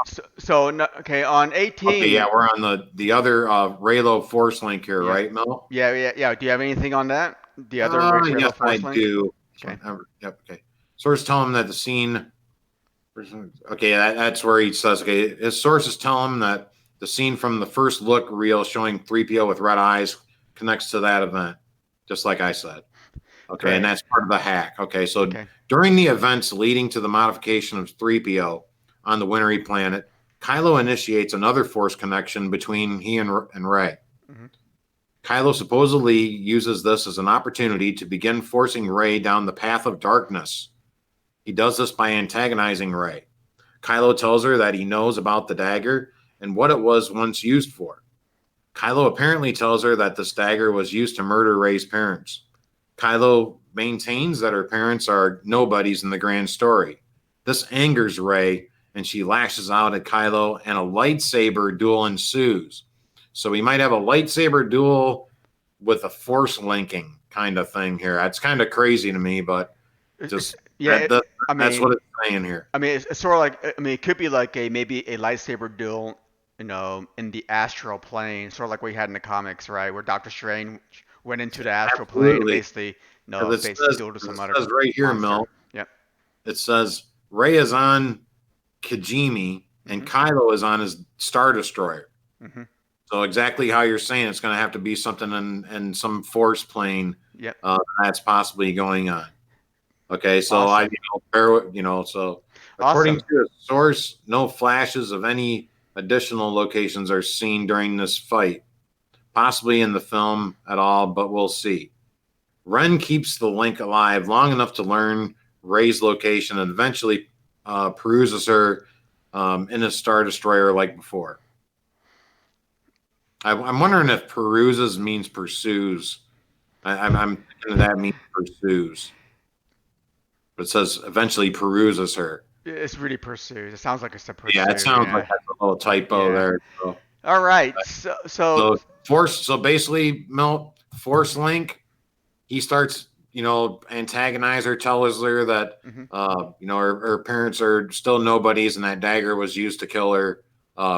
On 18. Okay, yeah, we're on the other Reylo Force Link here, right, Mel? Yeah. Do you have anything on that? The other Reylo yes, Force I Link? do. Okay. Yep. Okay. Sources tell him that the scene. Okay, that's where he says. Okay, his sources tell him that the scene from the first look reel showing 3PO with red eyes connects to that event, just like I said. Okay, Great. And that's part of the hack. Okay, so during the events leading to the modification of 3PO on the Winnery planet, Kylo initiates another force connection between he and Rey. Mm-hmm. Kylo supposedly uses this as an opportunity to begin forcing Rey down the path of darkness. He does this by antagonizing Rey. Kylo tells her that he knows about the dagger and what it was once used for. Kylo apparently tells her that this dagger was used to murder Rey's parents. Kylo maintains that her parents are nobodies in the grand story. This angers Rey, and she lashes out at Kylo, and a lightsaber duel ensues. So we might have a lightsaber duel with a force linking kind of thing here. That's kind of crazy to me, but just that's what it's saying here. I mean, it's sort of like, it could be like maybe a lightsaber duel, in the astral plane, sort of like we had in the comics, right? Where Doctor Strange went into the astral plane, Absolutely. basically, Because basically dueled with some it other says right here, monster. Mel. Yep. It says Rey is on Kijimi and Mm-hmm. Kylo is on his Star Destroyer. Mm-hmm. So exactly how you're saying, it's going to have to be something in some force plane Yep. that's possibly going on. Okay, so Awesome. so according Awesome. to a source, no flashes of any additional locations are seen during this fight, possibly in the film at all, but we'll see. Ren keeps the link alive long enough to learn Rey's location and eventually peruses her in a Star Destroyer like before. I'm wondering if peruses means pursues. I'm thinking that means pursues. But it says eventually peruses her. It's really pursued. It sounds like it's a Yeah, pursuit. it sounds Yeah. like that's a little typo Yeah. there. So, All right. So so basically, Milt, Force Link, he starts, antagonize her, tells her that, mhm. her parents are still nobodies, and that dagger was used to kill her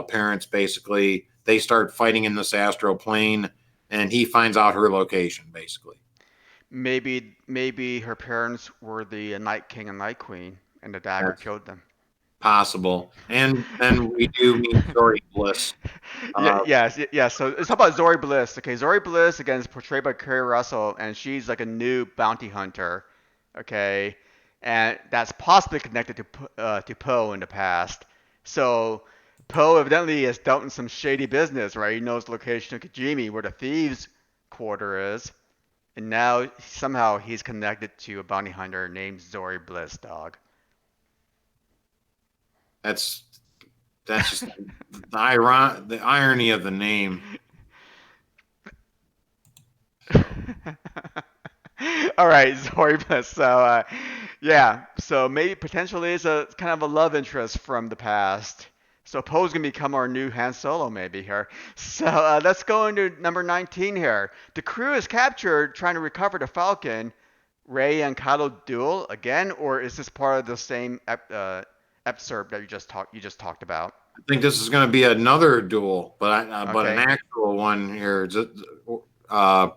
parents. Basically, they start fighting in this astral plane, and he finds out her location. Basically, maybe her parents were the Night King and Night Queen, and the dagger that's killed them. possible. And then we do meet Zori Bliss. Yeah. So it's about Zori Bliss. Okay, Zori Bliss again is portrayed by Kerry Russell, and she's like a new bounty hunter. Okay, and that's possibly connected to Poe in the past. So Poe evidently has dealt in some shady business, right? He knows the location of Kijimi, where the thieves' quarter is, and now somehow he's connected to a bounty hunter named Zori Bliss, dog. That's just the irony of the name. All right, Zori Bliss. So, yeah. So maybe potentially it's a kind of a love interest from the past. So Poe's gonna become our new Han Solo, maybe here. So let's go into number 19 here. The crew is captured trying to recover the Falcon. Rey and Kylo duel again, or is this part of the same excerpt that you just talked about? I think this is going to be another duel, but an Okay. actual one here. Uh,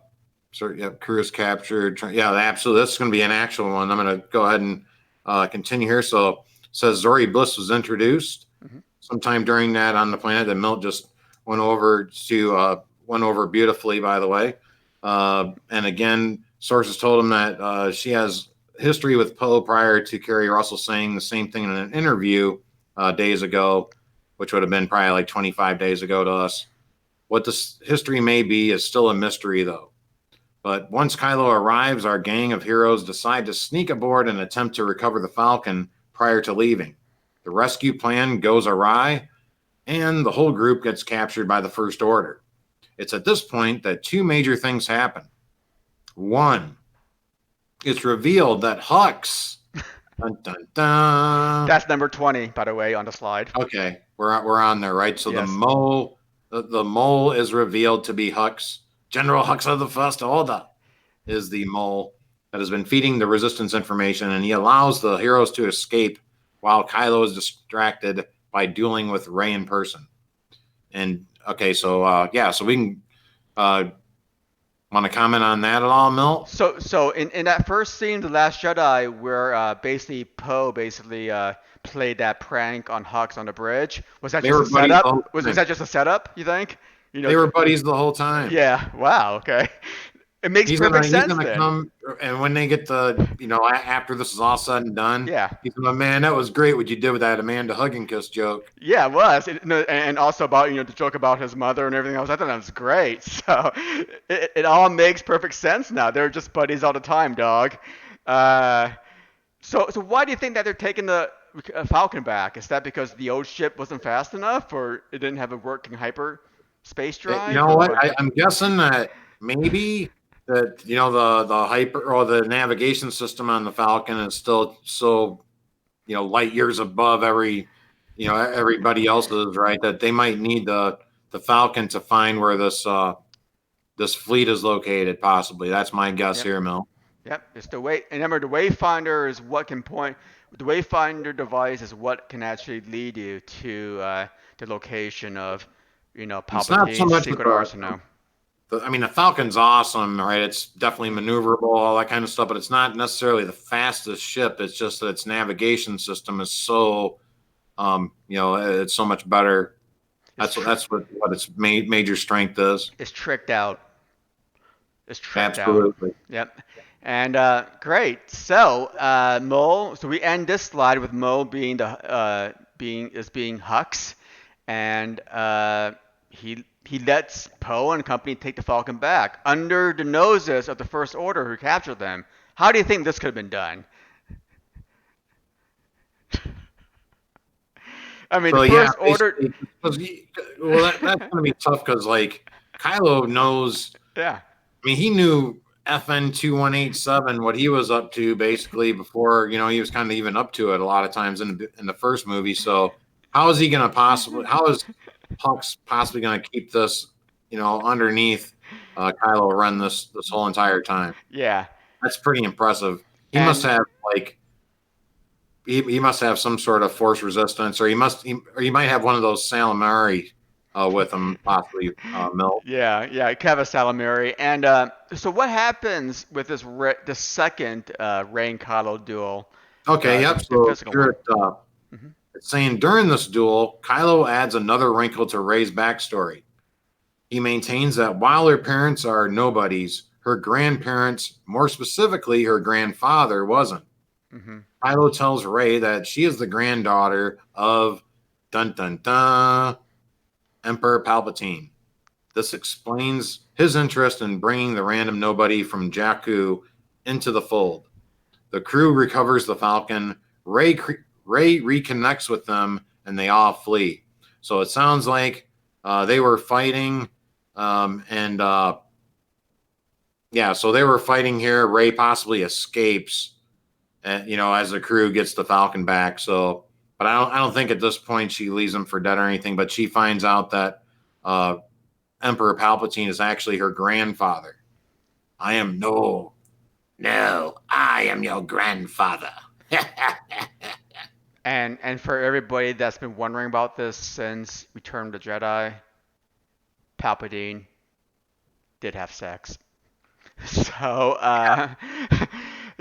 yeah, crew is captured. Yeah, absolutely. This is going to be an actual one. I'm going to go ahead and continue here. So it says Zori Bliss was introduced Hmm. sometime during that on the planet that Milt just went over beautifully, by the way. And again, sources told him that she has history with Poe prior to Kerry Russell saying the same thing in an interview days ago, which would have been probably like 25 days ago to us. What this history may be is still a mystery, though. But once Kylo arrives, our gang of heroes decide to sneak aboard and attempt to recover the Falcon prior to leaving. The rescue plan goes awry, and the whole group gets captured by the First Order. It's at this point that two major things happen. One, it's revealed that Hux. Dun, dun, dun. That's number 20, by the way, on the slide. Okay, we're on there, right? So Yes. the mole is revealed to be Hux. General Hux of the First Order is the mole that has been feeding the Resistance information, and he allows the heroes to escape while Kylo is distracted by dueling with Rey in person. And okay, so so we can want to comment on that at all, Milt? So in that first scene, The Last Jedi, where basically Poe played that prank on Hux on the bridge, was that They just were a buddies the setup? whole Was time. that just a setup? You think? They were buddies the whole time. Yeah. Wow. Okay. It makes He's perfect sense gonna then. come, and when they get after this is all said and done, Yeah. he's gonna, man, that was great what you did with that Amanda Hugging Kiss joke. Yeah, it was, and also about the joke about his mother and everything else. I thought that was great. So it all makes perfect sense now. They're just buddies all the time, dog. So why do you think that they're taking the Falcon back? Is that because the old ship wasn't fast enough, or it didn't have a working hyper space drive? You know or what? I'm guessing that maybe that the hyper or the navigation system on the Falcon is still so light years above everybody else's, right? That they might need the Falcon to find where this fleet is located. Possibly, that's my guess here, Mel. Yep, it's the way. And remember, the Wayfinder is what can point. The Wayfinder device is what can actually lead you to the location of, It's not so Palpatine's much secret arsenal. the Falcon's awesome, right? It's definitely maneuverable, all that kind of stuff, but it's not necessarily the fastest ship. It's just that its navigation system is so, it's so much better. That's what its major strength is. It's tricked out. It's tricked out. Absolutely. Yep. And great. So Mo. So we end this slide with Mo being being Hux, and he lets Poe and company take the Falcon back under the noses of the First Order who captured them. How do you think this could have been done? I mean, the First Order. That's going to be tough because, like, Kylo knows. Yeah. I mean, he knew FN 2187 what he was up to basically before he was kind of even up to it a lot of times in the first movie. So how is he going to how is Hux possibly going to keep this underneath Kylo Ren this whole entire time? Yeah, that's pretty impressive. He must have he must have some sort of force resistance, or he might have one of those Salamari with him, possibly Milt. Yeah, Keva Salamari. And so what happens with this the second Rey and Kylo duel? Okay, yep. So here it's saying during this duel, Kylo adds another wrinkle to Rey's backstory. He maintains that while her parents are nobodies, her grandparents, more specifically her grandfather, wasn't. Mm-hmm. Kylo tells Rey that she is the granddaughter of dun dun dun Emperor Palpatine. This explains his interest in bringing the random nobody from Jakku into the fold. The crew recovers the Falcon. Rey reconnects with them, and they all flee. So it sounds like they were fighting, so they were fighting here. Rey possibly escapes, as the crew gets the Falcon back. So, but I don't think at this point she leaves him for dead or anything. But she finds out that Emperor Palpatine is actually her grandfather. I am your grandfather. And for everybody that's been wondering about this since Return of the Jedi, Palpatine did have sex. So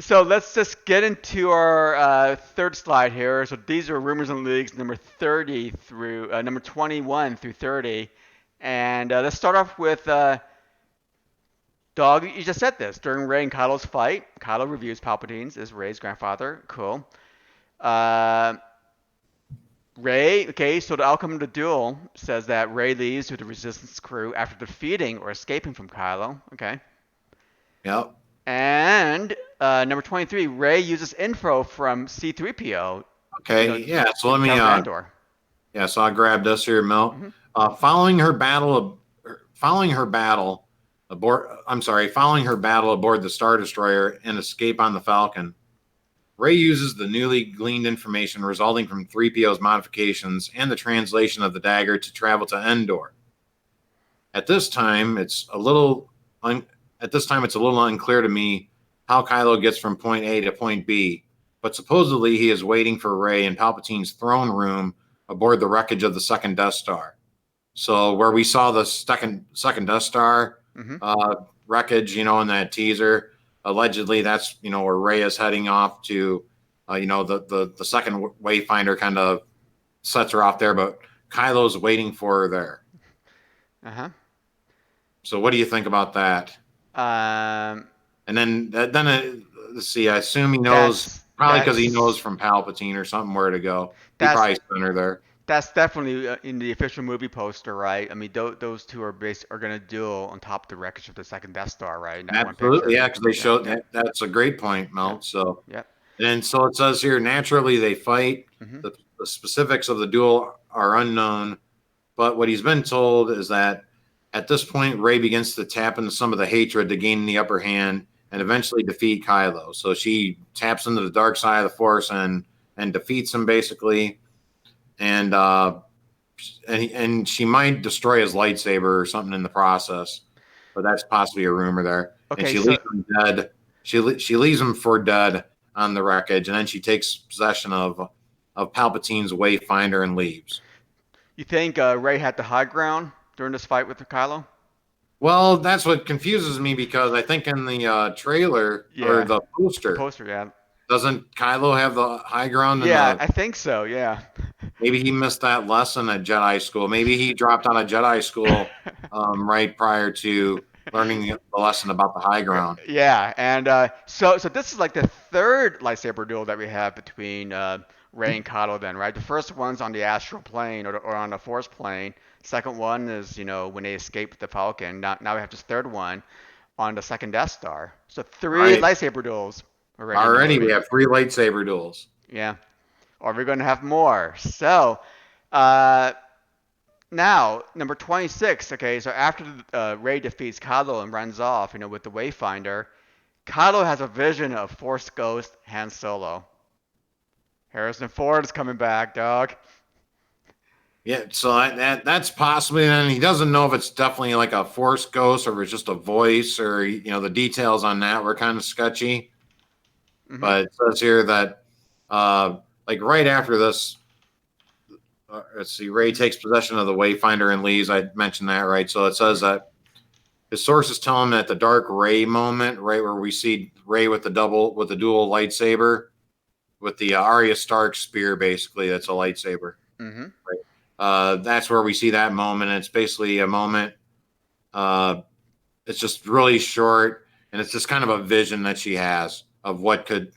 so let's just get into our third slide here. So these are rumors and leaks number 30 through number 21 through 30, and let's start off with Dawg. You just said this during Rey and Kylo's fight. Kylo reviews Palpatine's as Rey's grandfather. Cool. Rey, okay, so the outcome of the duel says that Rey leaves with the Resistance crew after defeating or escaping from Kylo. Okay. Yep. And number 23, Rey uses info from C-3PO. Okay, so let me. So I'll grab this here, Milt. Mm-hmm. Following her battle aboard the Star Destroyer and escape on the Falcon, Rey uses the newly gleaned information resulting from 3PO's modifications and the translation of the dagger to travel to Endor. At this time, it's a little unclear to me how Kylo gets from point A to point B, but supposedly he is waiting for Rey in Palpatine's throne room aboard the wreckage of the second Death Star. So where we saw the second Death Star wreckage, in that teaser, allegedly that's where Rey is heading off to. The second Wayfinder kind of sets her off there, but Kylo's waiting for her there. So what do you think about that? And then let's see. I assume he knows, probably because he knows from Palpatine or something where to go. He probably sent her there. That's definitely in the official movie poster, right? I mean, those two are going to duel on top of the wreckage of the second Death Star, right? Absolutely, yeah, because they showed that. That's a great point, Mel. So, and so it says here, naturally they fight. The specifics of the duel are unknown, but what he's been told is that at this point, Rey begins to tap into some of the hatred to gain the upper hand and eventually defeat Kylo. So she taps into the dark side of the Force and defeats him basically. And she might destroy his lightsaber or something in the process, but that's possibly a rumor there. Okay, and she leaves him dead. She leaves him for dead on the wreckage, and then she takes possession of Palpatine's Wayfinder and leaves. You think Rey had the high ground during this fight with Kylo? Well, that's what confuses me because I think in the trailer or the The poster, poster, yeah. doesn't Kylo have the high ground in Yeah, the? I think so. Yeah. Maybe he missed that lesson at Jedi school. Maybe he dropped out of Jedi school right prior to learning the lesson about the high ground. Yeah, and so this is like the third lightsaber duel that we have between Rey and Kylo then, right? The first one's on the astral plane or on the force plane. Second one is, when they escape the Falcon. Now we have this third one on the second Death Star. So three Right. lightsaber duels already in the Already, we movie. have 3 lightsaber duels. Yeah. Are we going to have more? So, uh, now, number 26, okay, so after Rey defeats Kylo and runs off, with the Wayfinder, Kylo has a vision of Force Ghost Han Solo. Harrison Ford is coming back, dog. Yeah, so that's possibly, and he doesn't know if it's definitely like a force ghost or if it's just a voice, or the details on that were kind of sketchy. Mm-hmm. But it says here that like right after this, let's see, Rey takes possession of the Wayfinder and leaves. I mentioned that, right? So it says that his sources tell him that the Dark Rey moment, right where we see Rey with the dual lightsaber, with the Arya Stark spear, basically that's a lightsaber. Mm-hmm. Right. That's where we see that moment. It's basically a moment. It's just really short, and it's just kind of a vision that she has of what could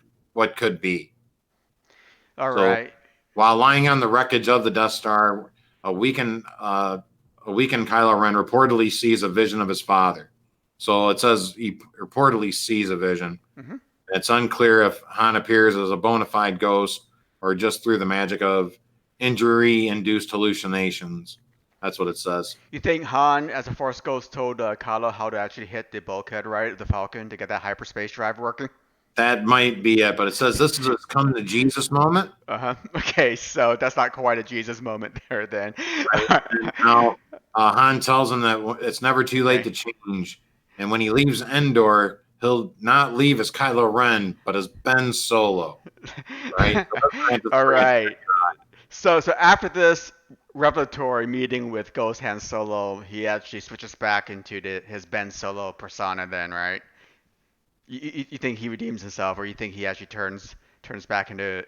be. All So, right. while lying on the wreckage of the Death Star, a weakened Kylo Ren reportedly sees a vision of his father. So it says he reportedly sees a vision. Mm-hmm. It's unclear if Han appears as a bona fide ghost or just through the magic of injury-induced hallucinations. That's what it says. You think Han, as a Force Ghost, told Kylo how to actually hit the bulkhead, right, of the Falcon to get that hyperspace drive working? That might be it, but it says this is a come to Jesus moment. Uh-huh. Okay, so that's not quite a Jesus moment there then. Right. Now, Han tells him that it's never too late to change. And when he leaves Endor, he'll not leave as Kylo Ren, but as Ben Solo. Right? All right. So after this revelatory meeting with Ghost Han Solo, he actually switches back into his Ben Solo persona then, right? You think he redeems himself, or you think he actually turns back into,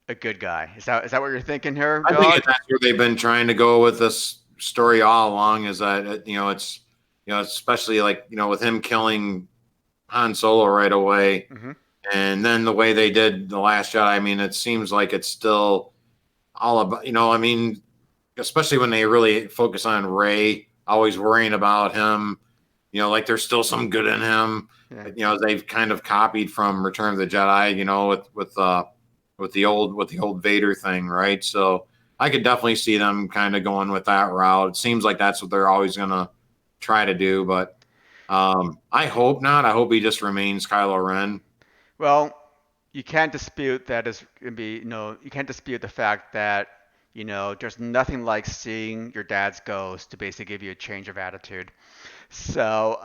a good guy? Is that what you're thinking here, I Dawg? think that's where they've been trying to go with this story all along, is that it's especially like with him killing Han Solo right away, Mm-hmm. and then the way they did The Last Jedi. I mean, it seems like it's still all about I mean, especially when they really focus on Rey, always worrying about him. Like there's still some good in him. Yeah. They've kind of copied from Return of the Jedi. With the old Vader thing, right? So I could definitely see them kind of going with that route. It seems like that's what they're always gonna try to do, but I hope not. I hope he just remains Kylo Ren. Well, you can't dispute that is gonna be, you can't dispute the fact that, there's nothing like seeing your dad's ghost to basically give you a change of attitude. So,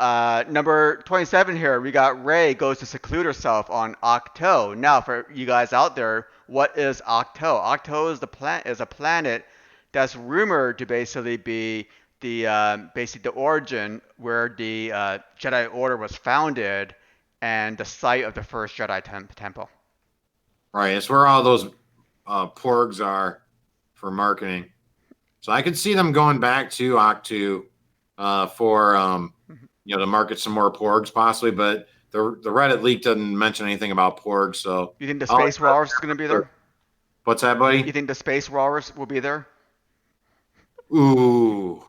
number 27 here, we got Rey goes to seclude herself on Octo. Now, for you guys out there, what is Octo? Octo is a planet that's rumored to basically be the origin where the Jedi Order was founded and the site of the first Jedi temple. Right. It's where all those porgs are for marketing. So I could see them going back to Octo for to market some more porgs possibly, but the Reddit leak doesn't mention anything about porgs. So you think the Space Walrus is going to be there? What's that, buddy? You think the Space Walrus will be there? Ooh.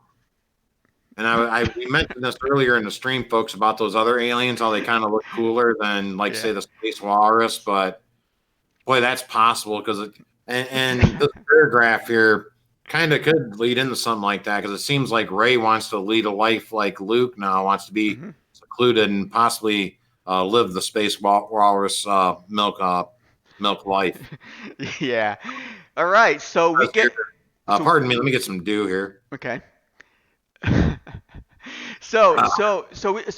And we mentioned this earlier in the stream, folks, about those other aliens, how they kind of look cooler than, say, the Space Walrus. But boy, that's possible because and this paragraph here kind of could lead into something like that, because it seems like Rey wants to lead a life like Luke now, wants to be secluded and possibly live the Space Walrus milk life. Yeah. All right. So we get. Pardon me. Let me get some dew here. Okay. So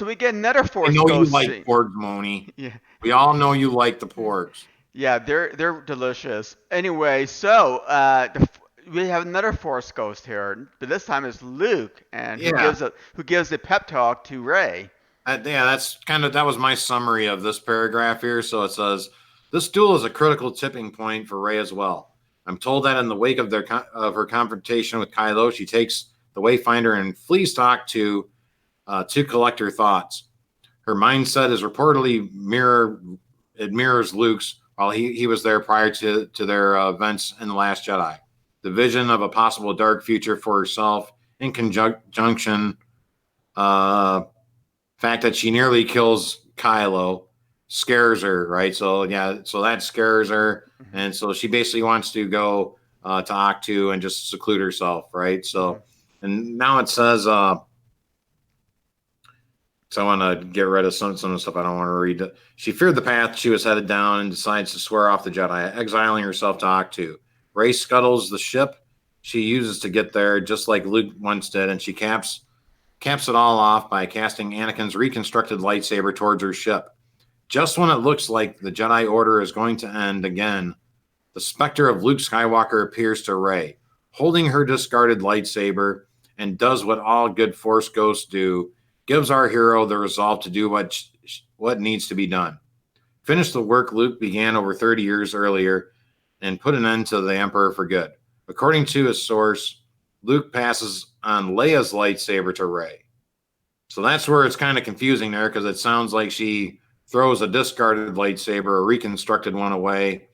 we get another Force Ghost. I know you like porgs, Moni. Yeah. We all know you like the porgs. Yeah, they're delicious. Anyway, so we have another Force ghost here, but this time it's Luke, and Yeah. who gives a pep talk to Rey. That was my summary of this paragraph here. So it says, this duel is a critical tipping point for Rey as well. I'm told that in the wake of her confrontation with Kylo, she takes the Wayfinder and flees to collect her thoughts. Her mindset is reportedly mirrors Luke's while he was there prior to their events in The Last Jedi. The vision of a possible dark future for herself in conjunction fact that she nearly kills Kylo scares her, right? So so that scares her, and so she basically wants to go to Octu and just seclude herself, right? So, and now it says, so I want to get rid of some of the stuff I don't want to read. She feared the path she was headed down and decides to swear off the Jedi, exiling herself to Octu. Rey scuttles the ship she uses to get there, just like Luke once did, and she caps it all off by casting Anakin's reconstructed lightsaber towards her ship. Just when it looks like the Jedi Order is going to end again, the specter of Luke Skywalker appears to Rey, holding her discarded lightsaber, and does what all good Force ghosts do, gives our hero the resolve to do what needs to be done. Finish the work Luke began over 30 years earlier and put an end to the Emperor for good. According to his source, Luke passes on Leia's lightsaber to Rey. So that's where it's kind of confusing there, because it sounds like she throws a discarded lightsaber, a reconstructed one, away,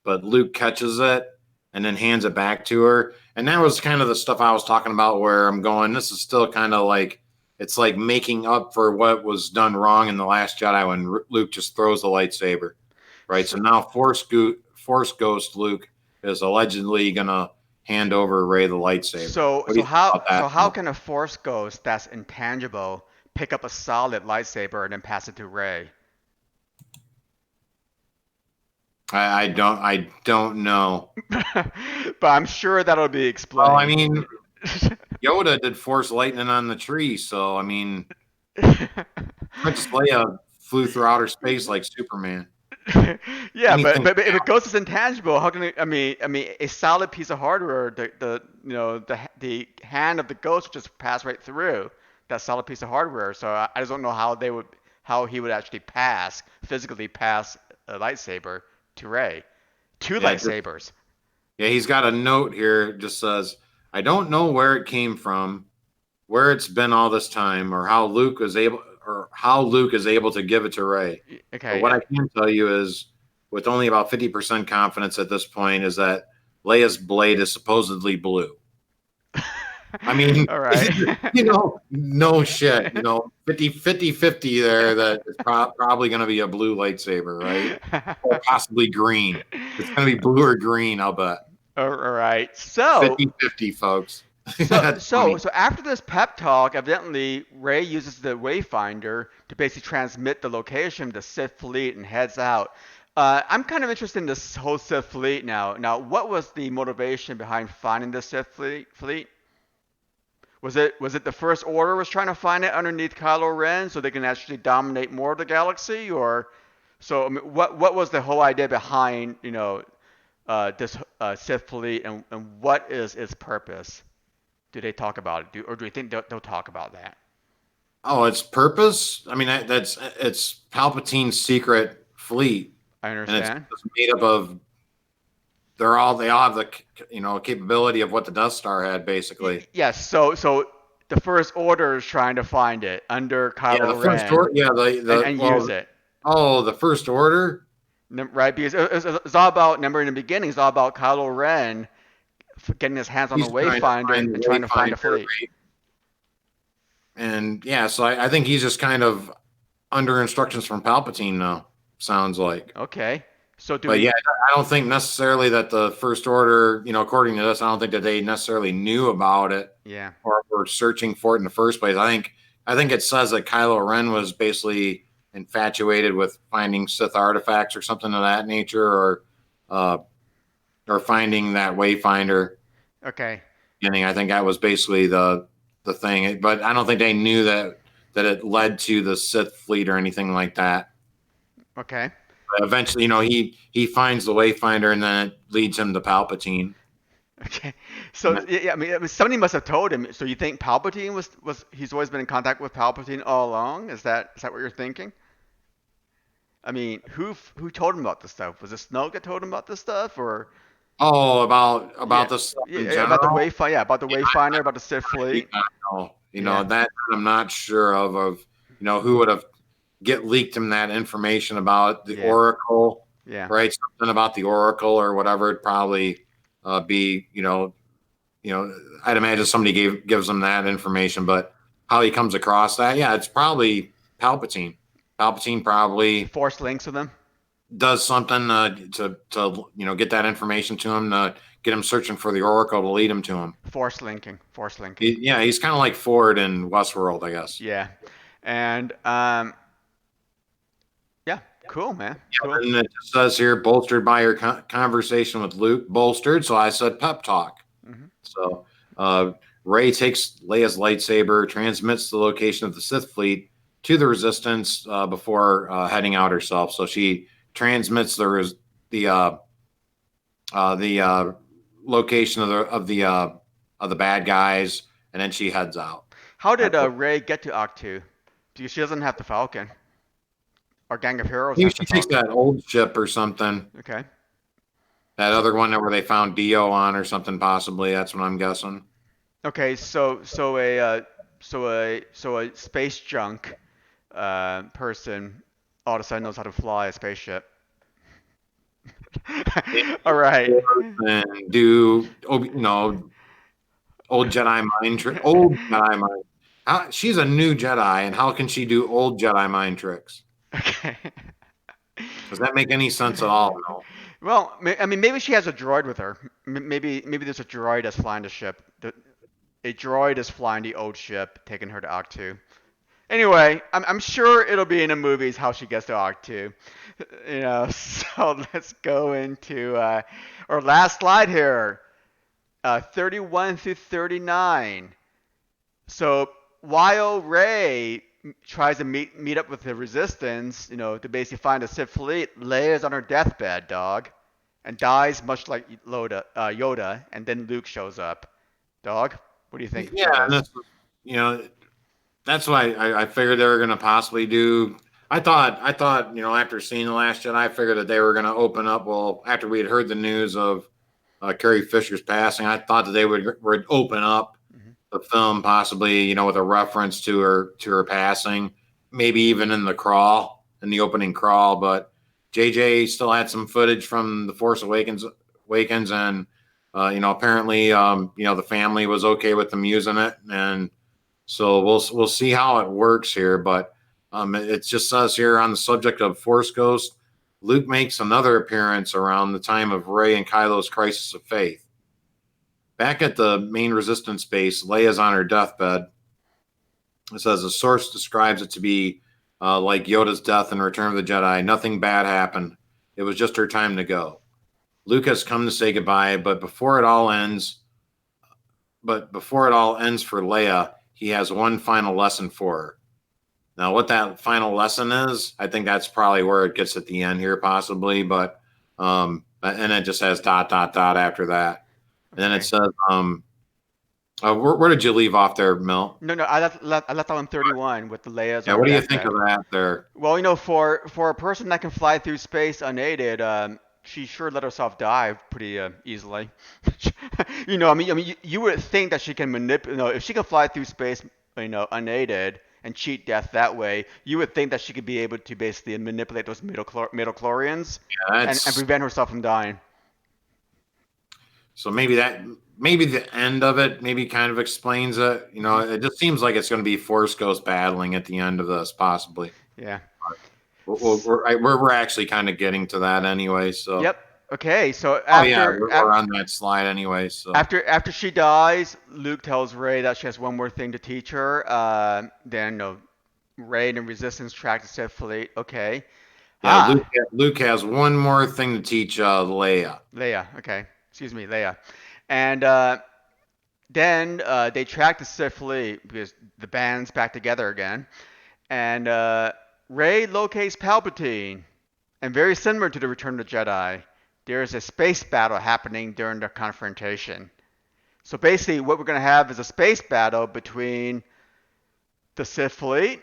but Luke catches it and then hands it back to her. And that was kind of the stuff I was talking about, where I'm going, this is still kind of like, it's like making up for what was done wrong in The Last Jedi when Luke just throws the lightsaber, right? So now Force Ghost Luke is allegedly going to hand over Rey the lightsaber. So how can a Force ghost that's intangible pick up a solid lightsaber and then pass it to Rey? I don't know. But I'm sure that'll be explained. Well, I mean, Yoda did Force lightning on the tree, so I mean, Princess Leia flew through outer space like Superman. Yeah, but if it goes as intangible, how can it, I mean a solid piece of hardware, the hand of the ghost would just pass right through that solid piece of hardware. So I just don't know how he would actually physically pass a lightsaber to Rey. Two lightsabers. Yeah, he's got a note here. It just says, I don't know where it came from, where it's been all this time, or how Luke is able to give it to Rey. Okay. But what I can tell you is, with only about 50% confidence at this point, is that Leia's blade is supposedly blue. I mean, all right. No shit. 50 there, that it's probably going to be a blue lightsaber, right? Or possibly green. It's going to be blue or green, I'll bet. All right. So 50-50, folks. So after this pep talk, evidently Rey uses the Wayfinder to basically transmit the location of the Sith fleet and heads out. I'm kind of interested in this whole Sith fleet now. Now, what was the motivation behind finding the Sith fleet? Was it the First Order was trying to find it underneath Kylo Ren so they can actually dominate more of the galaxy, or so? I mean, what was the whole idea behind this Sith fleet, and what is its purpose? Do they talk about it, or do you think they'll talk about that? Oh, its purpose? I mean, it's Palpatine's secret fleet. I understand. And it's made up of. They all have the capability of what the Death Star had, basically. Yes. So the First Order is trying to find it under Kylo Ren. And use it. Oh, the First Order. Right, because it's all about. Remember, in the beginning, it's all about Kylo Ren getting his hands on the Wayfinder and trying to find a fleet. And yeah, so I think he's just kind of under instructions from Palpatine now. Sounds like. Okay. So I don't think necessarily that the First Order, according to this, I don't think that they necessarily knew about it. Yeah. Or were searching for it in the first place. I think it says that Kylo Ren was basically infatuated with finding Sith artifacts or something of that nature, or finding that Wayfinder. Okay. I think that was basically the thing, but I don't think they knew that it led to the Sith fleet or anything like that. Okay. But eventually, he finds the Wayfinder, and then it leads him to Palpatine. Okay. So yeah, I mean, somebody must have told him. So you think Palpatine was he's always been in contact with Palpatine all along? Is that what you're thinking? I mean, who told him about this stuff? Was it Snoke that told him about this stuff, or Oh, about yeah, the stuff in yeah, about the general. Wayfinder, yeah, about the Wayfinder, about the Sith I do fleet. not know. Yeah, That I'm not sure of who would have get leaked him that information about the yeah, Oracle, yeah. right? Something about the Oracle or whatever. It'd probably be, I'd imagine somebody gives him that information, but how he comes across that, yeah, it's probably Palpatine. Palpatine probably Force links with them. does something to get that information to him, to get him searching for the Oracle to lead him to him. Force linking. Force linking. Yeah, he's kind of like Ford in Westworld, I guess. Yeah, and yeah, cool, man, cool. And it says here, bolstered by your conversation with Luke, bolstered. So I said pep talk. Hmm. So Rey takes Leia's lightsaber, transmits the location of the Sith fleet to the Resistance before heading out herself. So she transmits the location of the bad guys, and then she heads out. How did Rey get to Octu? Because she doesn't have the Falcon. Our gang of heroes Maybe has she the takes Falcon. that old ship or something. Okay. That other one where they found Dio on or something, possibly. That's what I'm guessing. Okay. So a space junk person all of a sudden knows how to fly a spaceship. All right. And do old Jedi mind trick. Old Jedi mind. She's a new Jedi, and how can she do old Jedi mind tricks? Okay. Does that make any sense at all? No. Well, I mean, maybe she has a droid with her. Maybe there's a droid that's flying the ship. A droid is flying the old ship, taking her to Octu. Anyway, I'm sure it'll be in the movies how she gets to Octu. So let's go into our last slide here. 31 through 39. So while Rey tries to meet up with the Resistance, to basically find the Sith fleet, Leia's on her deathbed, dog, and dies much like Yoda, and then Luke shows up. Dog, what do you think Yeah, of and this? that's why I figured they were going to possibly do. I thought, after seeing The Last Jedi, I figured that they were going to open up. Well, after we had heard the news of Carrie Fisher's passing, I thought that they would open up the film possibly, with a reference to her passing, maybe even in the opening crawl. But JJ still had some footage from The Force Awakens, and apparently, the family was okay with them using it, and so we'll see how it works here. But it just says here on the subject of Force Ghost, Luke makes another appearance around the time of Rey and Kylo's crisis of faith. Back at the main Resistance base, Leia's on her deathbed. It says a source describes it to be like Yoda's death in Return of the Jedi. Nothing bad happened. It was just her time to go. Luke has come to say goodbye, but before it all ends for Leia, he has one final lesson for her. Now, what that final lesson is, I think that's probably where it gets at the end here, possibly. But and it just has ... after that, and then it says, where did you leave off there, Mel? No, I left out on 31 with the Leia's Yeah, on what her do you think deathbed. of that there? Well, for a person that can fly through space unaided, she sure let herself die pretty easily. You would think that she can manipulate. If she can fly through space, unaided and cheat death that way, you would think that she could be able to basically manipulate those midichlorians Yeah, and prevent herself from dying. So maybe the end of it maybe kind of explains it. It just seems like it's going to be Force Ghost battling at the end of this, possibly. Yeah. We're actually kind of getting to that anyway. So Yep. Okay. So we're on that slide anyway. So after she dies, Luke tells Rey that she has one more thing to teach her. Then Rey and the Resistance track the Sith fleet. Okay. yeah, Luke has one more thing to teach Leia. Leia. Okay. Excuse me, Leia. And then they track the Sith fleet because the band's back together again. And Rey locates Palpatine. And very similar to the Return of the Jedi, there's a space battle happening during the confrontation. So basically, what we're going to have is a space battle between the Sith fleet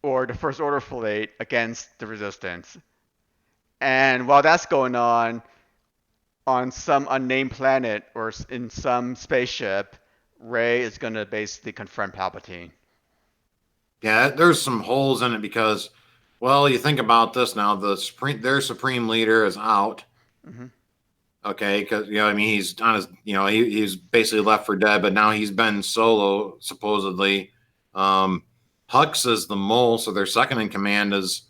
or the First Order fleet against the Resistance. And while that's going on some unnamed planet or in some spaceship, Rey is going to basically confront Palpatine. Yeah, there's some holes in it because, well, you think about this now. Their supreme leader is out. Mm-hmm. Okay, because I mean, he's on his, he's basically left for dead. But now he's been solo supposedly. Hux is the mole, so their second in command is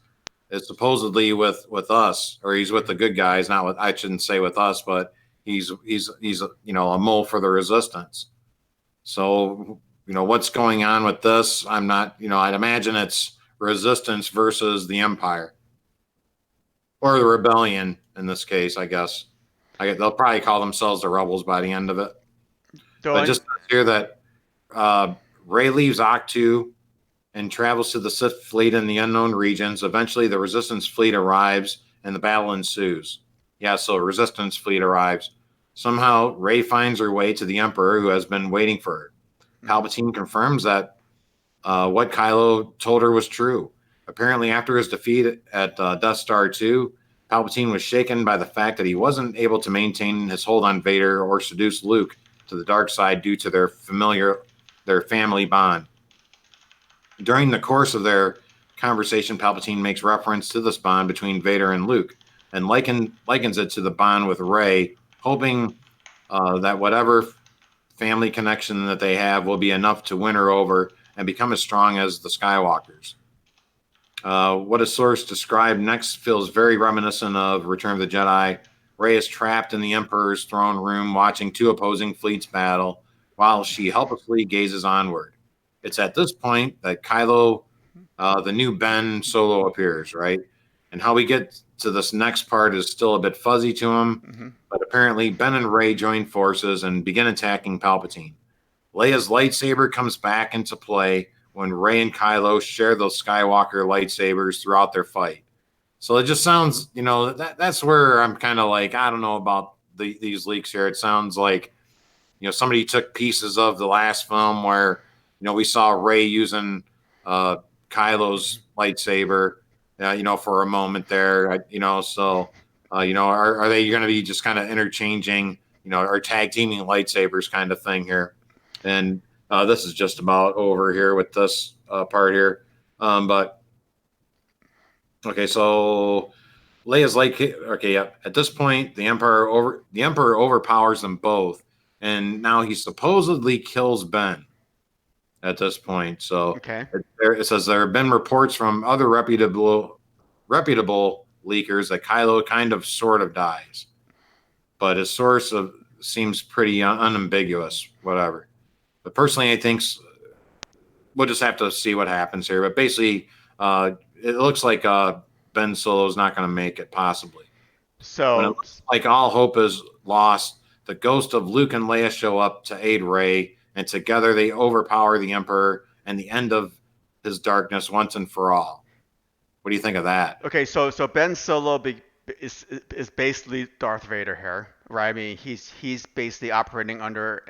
supposedly with us, or he's with the good guys. Not with, I shouldn't say with us, but he's a mole for the Resistance. So what's going on with this? I'm not, I'd imagine it's Resistance versus the Empire or the Rebellion in this case. I guess they'll probably call themselves the Rebels by the end of it. But just hear that Rey leaves Octu and travels to the Sith fleet in the unknown regions. Eventually, the Resistance fleet arrives and the battle ensues. Yeah, so Resistance fleet arrives. Somehow, Rey finds her way to the Emperor, who has been waiting for her. Palpatine confirms that what Kylo told her was true. Apparently, after his defeat at Death Star 2, Palpatine was shaken by the fact that he wasn't able to maintain his hold on Vader or seduce Luke to the dark side due to their family bond. During the course of their conversation, Palpatine makes reference to this bond between Vader and Luke and likens it to the bond with Rey, hoping that whatever family connection that they have will be enough to win her over and become as strong as the Skywalkers. What a source described next feels very reminiscent of Return of the Jedi. Rey is trapped in the Emperor's throne room watching two opposing fleets battle while she helplessly gazes onward. It's at this point that Kylo, the new Ben Solo, appears, right? And how we get to this next part is still a bit fuzzy to him, but apparently Ben and Rey join forces and begin attacking Palpatine. Leia's lightsaber comes back into play when Rey and Kylo share those Skywalker lightsabers throughout their fight. So it just sounds, that's where I'm kind of like, I don't know about these leaks here. It sounds like, somebody took pieces of the last film where, we saw Rey using Kylo's lightsaber, for a moment there, so, are they going to be just kind of interchanging, or tag teaming lightsabers kind of thing here? And this is just about over here with this part here. But, okay, so Leia's at this point, the Emperor overpowers them both, and now he supposedly kills Ben at this point. So okay. It says there have been reports from other reputable leakers that Kylo kind of sort of dies, but his source seems pretty unambiguous, whatever. But personally, I think we'll just have to see what happens here. But basically, it looks like Ben Solo's not going to make it, possibly. So when it looks like all hope is lost, the ghost of Luke and Leia show up to aid Rey, and together they overpower the Emperor and the end of his darkness once and for all. What do you think of that? Okay, so Ben Solo is basically Darth Vader here, right? I mean, he's basically operating under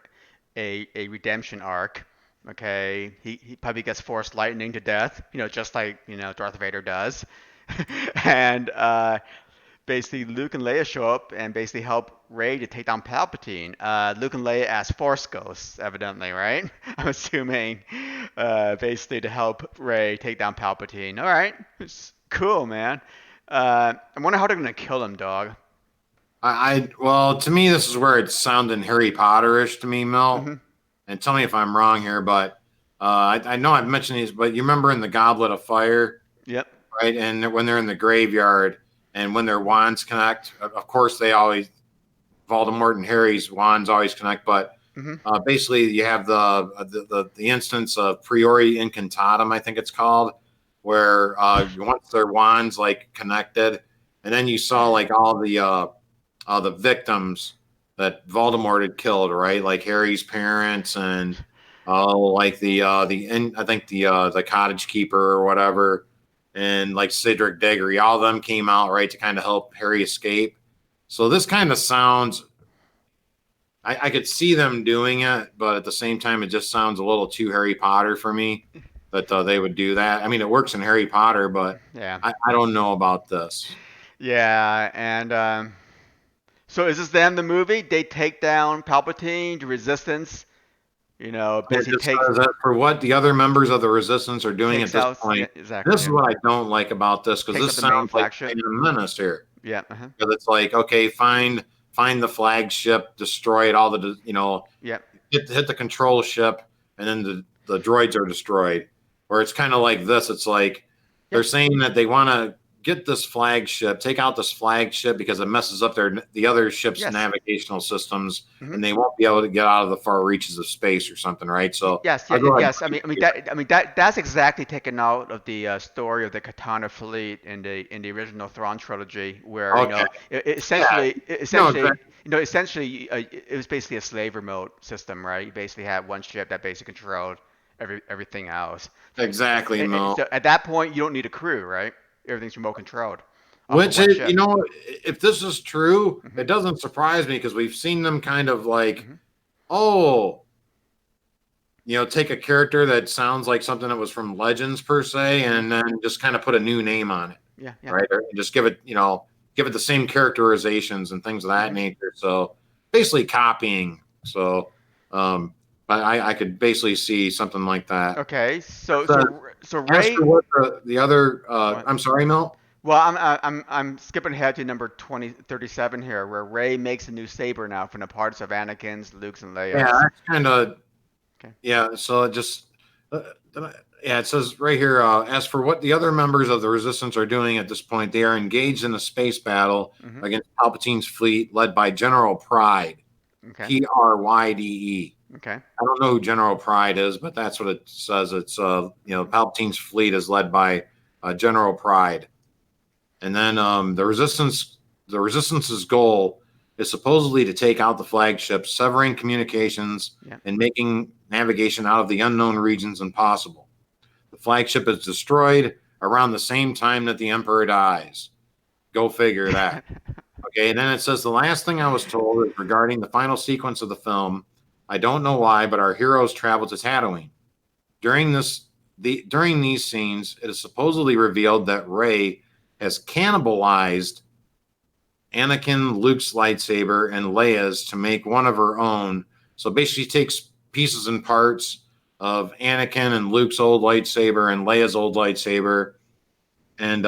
a redemption arc. Okay, he probably gets force lightning to death, just like Darth Vader does, and basically Luke and Leia show up and basically help Rey to take down Palpatine. Luke and Leia as Force ghosts, evidently, right? I'm assuming, basically to help Rey take down Palpatine. All right, it's cool, man. I wonder how they're gonna kill him, dog. Well, to me, this is where it's sounding Harry Potter-ish to me, Mel. Mm-hmm. And tell me if I'm wrong here, but I know I've mentioned these, but you remember in the Goblet of Fire? Yep. Right, and when they're in the graveyard and when their wands connect, of course Voldemort and Harry's wands always connect, but basically you have the instance of Priori Incantatum, I think it's called, where once their wands connected, and then you saw all the victims that Voldemort had killed, right? Like Harry's parents and I think the cottage keeper or whatever, and like Cedric Diggory, all of them came out, right, to kind of help Harry escape. So this kind of sounds. I could see them doing it, but at the same time, it just sounds a little too Harry Potter for me that they would do that. I mean, it works in Harry Potter, but Yeah. I don't know about this. Yeah, and so is this them the movie? They take down Palpatine, the Resistance. It Basically just says that for what the other members of the Resistance are doing at takes this out. Yeah, point. exactly. This is Yeah. what I don't like about this because Takes this out the main sounds like flagship. Phantom Menace here. Yeah. Because it's like, okay, find the flagship, destroy it, all the Yeah. hit the control ship, and then the droids are destroyed. Where it's kind of like this. It's like they're saying that they want to get this flagship, take out this flagship because it messes up the other ship's navigational systems, and they won't be able to get out of the far reaches of space or something, right? So yes. I mean that's exactly taken out of the story of the Katana fleet in the original Thrawn trilogy, where essentially it was basically a slave remote system, right? You basically had one ship that basically controlled everything else. Exactly, Mo. So at that point, you don't need a crew, right? Everything's remote controlled. Which is, if this is true, it doesn't surprise me because we've seen them kind of like, take a character that sounds like something that was from Legends per se, and then just kind of put a new name on it. Yeah. Right. Or just give it the same characterizations and things of that nature. So basically copying. So, I could basically see something like that. Okay, so Ray. As for what the other, I'm sorry, Mel. Well, I'm skipping ahead to number 37 here, where Ray makes a new saber now from the parts of Anakin's, Luke's, and Leia's. Yeah, that's kind of. Okay. Yeah, so it just. It says right here, as for what the other members of the Resistance are doing at this point, they are engaged in a space battle against Palpatine's fleet led by General Pryde. Okay. Pryde. Okay. I don't know who General Pryde is, but that's what it says. It's Palpatine's fleet is led by General Pryde, and then the Resistance's goal is supposedly to take out the flagship, severing communications and making navigation out of the unknown regions impossible. The flagship is destroyed around the same time that the Emperor dies. Go figure that. Okay, and then it says the last thing I was told is regarding the final sequence of the film. I don't know why, but our heroes travel to Tatooine. During these scenes, it is supposedly revealed that Rey has cannibalized Anakin, Luke's lightsaber, and Leia's to make one of her own. So basically, she takes pieces and parts of Anakin and Luke's old lightsaber and Leia's old lightsaber, and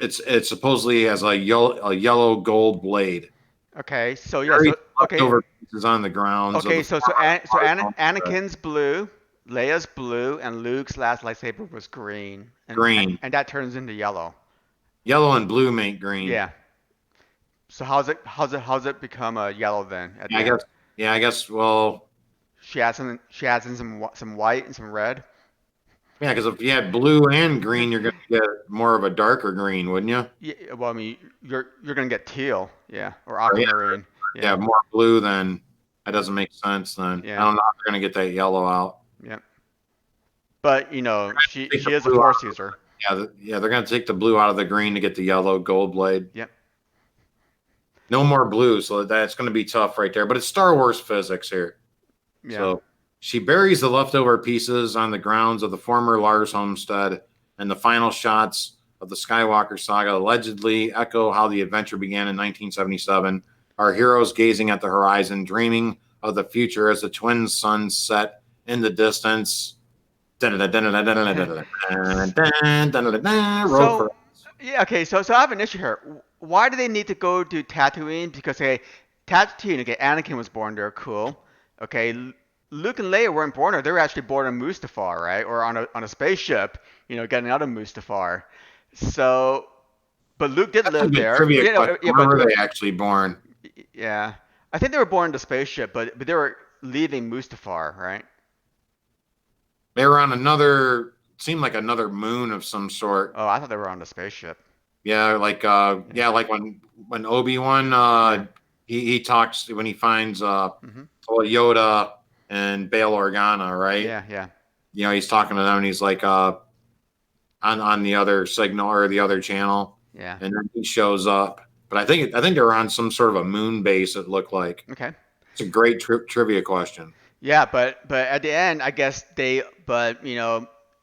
it supposedly has a yellow gold blade. Okay, so over pieces on the ground. Okay, so Anakin's blue, Leia's blue, and Luke's last lightsaber was green. And that turns into yellow. Yellow and blue make green. Yeah. So how's it become a yellow then? I guess. Well, she adds in some white and some red. Yeah, because if you had blue and green, you're going to get more of a darker green, wouldn't you? Yeah. Well, I mean, you're going to get teal, or aquamarine. Yeah, more blue then. That doesn't make sense then. Yeah. I don't know if they're going to get that yellow out. Yeah. But she is a Force user. Yeah, they're going to take the blue out of the green to get the yellow gold blade. Yep. No more blue, so that's going to be tough right there. But it's Star Wars physics here. Yeah. So she buries the leftover pieces on the grounds of the former Lars homestead, and the final shots of the Skywalker saga allegedly echo how the adventure began in 1977. Our heroes gazing at the horizon, dreaming of the future as the twin suns set in the distance. So I have an issue here. Why do they need to go to Tatooine? Because Tatooine, Anakin was born there, cool. Okay, Luke and Leia weren't born there; they were actually born on Mustafar, right, or on a spaceship, getting out of Mustafar. So, but Luke did live there. Where were they actually born? Yeah, I think they were born in the spaceship, but they were leaving Mustafar, right? They were on seemed like another moon of some sort. Oh, I thought they were on the spaceship. Yeah, like when Obi-Wan he talks when he finds Yoda and Bail Organa, right? Yeah. He's talking to them and he's like on the other signal or the other channel. Yeah. And then he shows up but I think they were on some sort of a moon base. It looked like. Okay. It's a great trivia question. Yeah, but at the end, I guess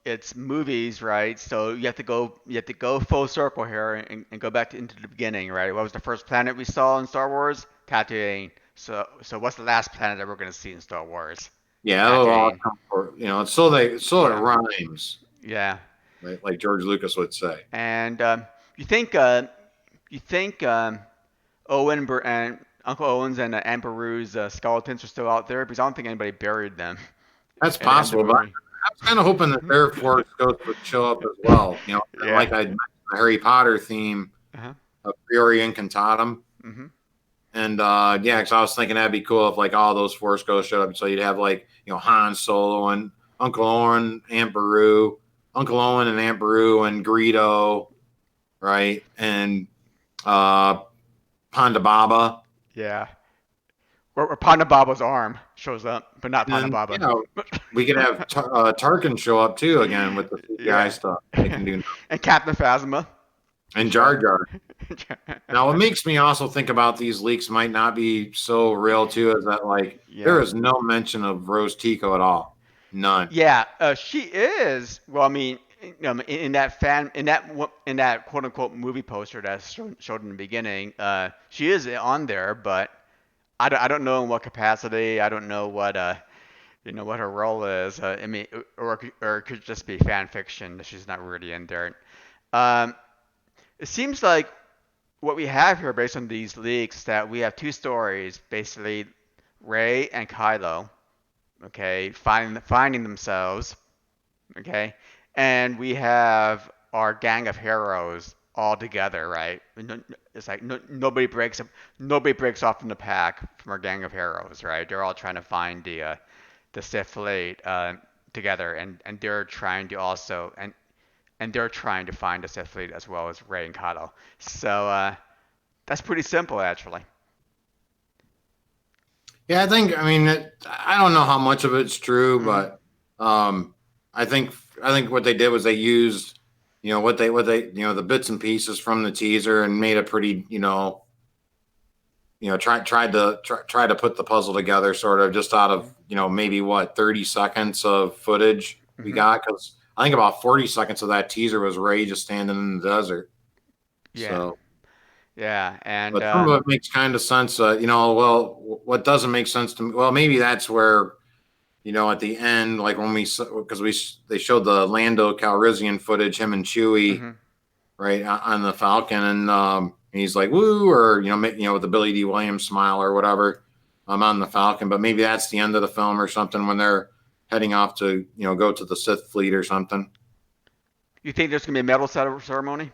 it's movies, right? So you have to go full circle here and go back into the beginning, right? What was the first planet we saw in Star Wars? Tatooine. So what's the last planet that we're going to see in Star Wars? Yeah, it'll all come for, it rhymes. Yeah. Right? Like George Lucas would say. And you think Owen and Uncle Owen's and Aunt Beru's skeletons are still out there? Because I don't think anybody buried them. That's possible, but I was kind of hoping that their Force Ghost would show up as well. Like I mentioned, the Harry Potter theme of Priori Incantatem. Mm-hmm. And because I was thinking that'd be cool if like all those Force Ghosts showed up. So you'd have like Han Solo and Uncle Owen, Aunt Beru, Uncle Owen and Aunt Beru and Greedo, right? And Ponda Baba. Yeah. Or Ponda Baba's arm shows up, but not Ponda Baba. We could have Tarkin show up too again with the CGI stuff. They can do. And Captain Phasma. And Jar Jar. Now, what makes me also think about these leaks might not be so real too is that there is no mention of Rose Tico at all. None. Yeah, she is. Well, I mean, in that quote unquote movie poster that's showed in the beginning, she is on there, but I don't know in what capacity. I don't know what what her role is. I mean, or it could just be fan fiction that she's not really in there. It seems like what we have here, based on these leaks, that we have two stories, basically Rey and Kylo, okay, finding themselves, okay, and we have our gang of heroes all together, right? It's like nobody breaks off from the pack from our gang of heroes, right? They're all trying to find the Sith fleet together, and they're trying to also and they're trying to find the Sith fleet as well as Rey and Kylo. So that's pretty simple, actually. Yeah, I don't know how much of it's true, but I think what they did was they used, the bits and pieces from the teaser and made a pretty, tried to put the puzzle together, sort of just out of, maybe 30 seconds of footage we got, because I think about 40 seconds of that teaser was Rey just standing in the desert. Yeah. So, yeah, and but some of it makes kind of sense. What doesn't make sense to me? Well, maybe that's where, at the end, like when they showed the Lando Calrissian footage, him and Chewie, right on the Falcon, and he's like woo, or with the Billy D. Williams smile or whatever, on the Falcon. But maybe that's the end of the film or something when they're heading off to go to the Sith fleet or something. You think there's gonna be a medal ceremony?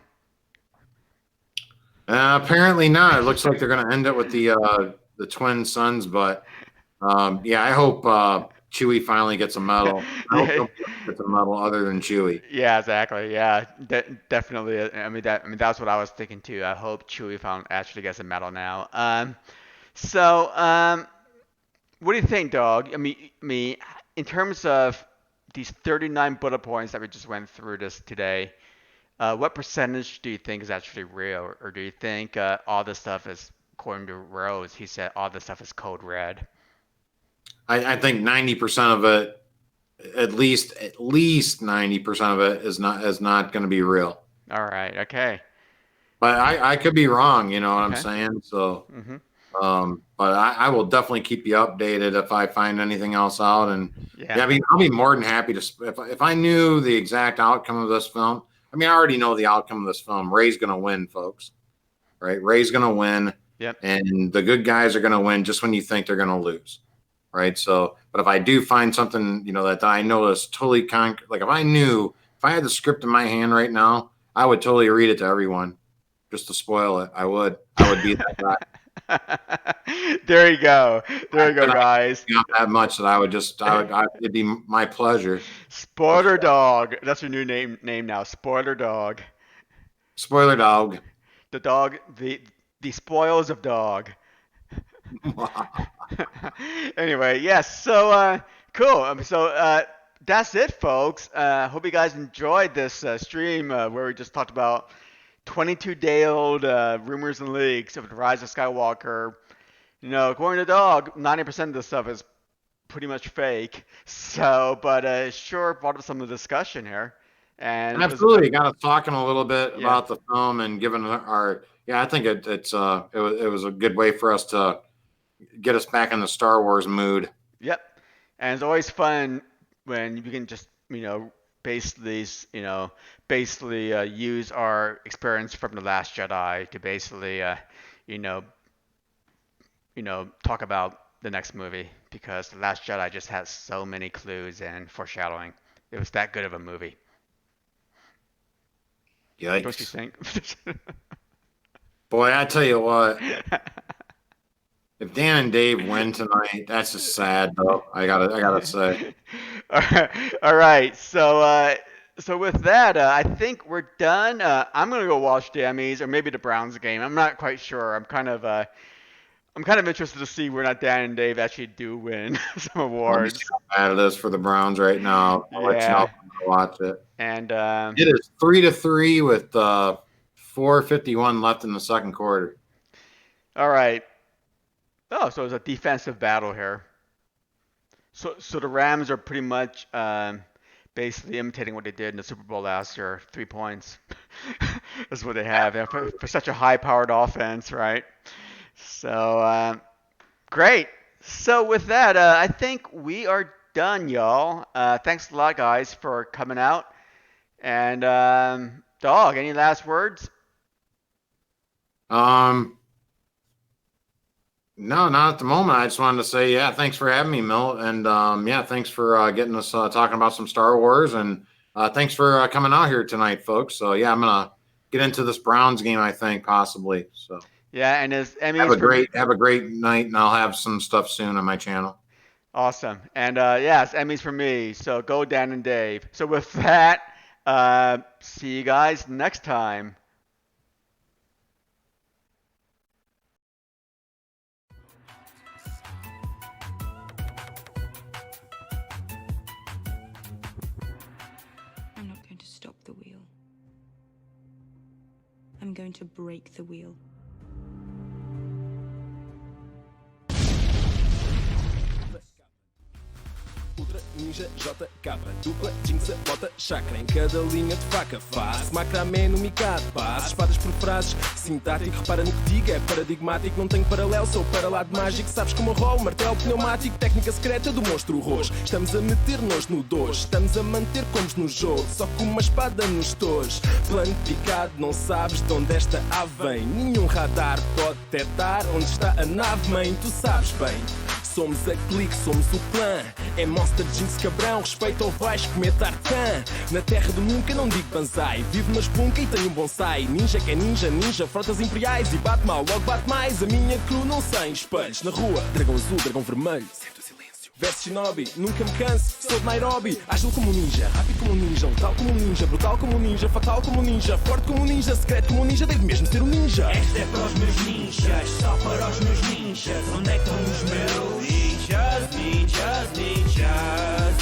Apparently not. It looks like they're gonna end it with the twin sons, but I hope Chewie finally gets a medal. I hope nobody gets a medal other than Chewie. Yeah, exactly. Yeah, definitely. I mean that's what I was thinking too. I hope Chewie actually gets a medal now. So what do you think, Dawg? I mean, in terms of these 39 bullet points that we just went through this today, what percentage do you think is actually real, or do you think all this stuff is, according to Rose, he said all this stuff is code red? I think 90% of it, at least 90% of it is not going to be real. All right. Okay. But I could be wrong. You know what I'm saying? So. But I will definitely keep you updated if I find anything else out. And I'll be more than happy to, if I knew the exact outcome of this film. I mean, I already know the outcome of this film. Rey's going to win, folks. Right? Rey's going to win. Yep. And the good guys are going to win just when you think they're going to lose. Right? So, but if I do find something, that I know is totally like if I had the script in my hand right now, I would totally read it to everyone just to spoil it. I would be that guy. There you go, guys. Not that much that I would it'd be my pleasure. Spoiler Dog. That's your new name now. Spoiler Dog. Spoiler Dog. The dog. The spoils of Dog. Anyway, yes. So cool. So that's it, folks. Hope you guys enjoyed this stream where we just talked about 22-day-old rumors and leaks of the Rise of Skywalker. According to Dawg, 90% of this stuff is pretty much fake. So, but sure brought up some of the discussion here. And absolutely got us talking a little bit Yeah. about the film and giving our I think it was a good way for us to get us back in the Star Wars mood. Yep. And it's always fun when you can just basically use our experience from The Last Jedi to basically talk about the next movie, because The Last Jedi just has so many clues and foreshadowing. It was that good of a movie. Yikes. Don't you think? Boy, I tell you what, if Dan and Dave win tonight, that's just sad though. I gotta say. All right. So with that, I think we're done. I'm gonna go watch the Emmys or maybe the Browns game. I'm not quite sure. I'm kind of interested to see whether or not Dan and Dave actually do win some awards. How bad it is for the Browns right now. I'll let you know if I'm gonna watch it. And it is 3-3 with 4:51 left in the second quarter. All right. Oh, so it's a defensive battle here. So the Rams are pretty much basically imitating what they did in the Super Bowl last year. 3 points. That's what they have for such a high-powered offense, right? So great. So with that, I think we are done, y'all. Thanks a lot, guys, for coming out. And Dawg, any last words? No, not at the moment. I just wanted to say, thanks for having me, Milt. And thanks for getting us talking about some Star Wars. And thanks for coming out here tonight, folks. So, I'm going to get into this Browns game, I think, possibly. So, and have a great night, and I'll have some stuff soon on my channel. Awesome. And it's Emmys for me. So go Dan and Dave. So with that, see you guys next time. I'm not going to stop the wheel. I'm going to break the wheel. Ultra Ninja JK, dupla, jinxa, bota, chakra em cada linha de faca. Faz macramé no micado, paz, espadas por frases. Sintático, repara no que diga, é paradigmático, não tem paralelo, sou para lá de mágico. Sabes como rolo, martelo pneumático, técnica secreta do monstro roxo. Estamos a meter-nos no dojo, estamos a manter comos no jogo, só com uma espada nos tojos. Plano picado, não sabes de onde esta ave vem. Nenhum radar pode detectar onde está a nave, mãe, tu sabes bem. Somos a clique, somos o clã. É Monster Jinx cabrão, respeito ao vais comer tartan. Na terra do nunca não digo banzai. Vivo na espunca e tenho um bonsai. Ninja que é ninja, ninja, frotas imperiais. E bate mal, logo bate mais. A minha crew não sem espelhos. Na rua, dragão azul, dragão vermelho. Sente o silêncio. Veste shinobi, nunca me canso. Sou de Nairobi, ágil como um ninja. Rápido como um ninja, letal como um ninja. Brutal como um ninja, fatal como um ninja. Forte como um ninja, secreto como um ninja. Deve mesmo ser um ninja. Esta é para os meus ninjas, só para os meus ninjas. Onde é que estão os meus ninjas? Ninjas, ninjas, ninjas,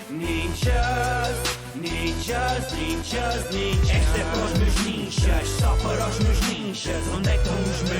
ninjas, ninjas, ninjas, ninjas. Esta é para os meus ninjas, só para os meus ninjas. Onde é que estão os meus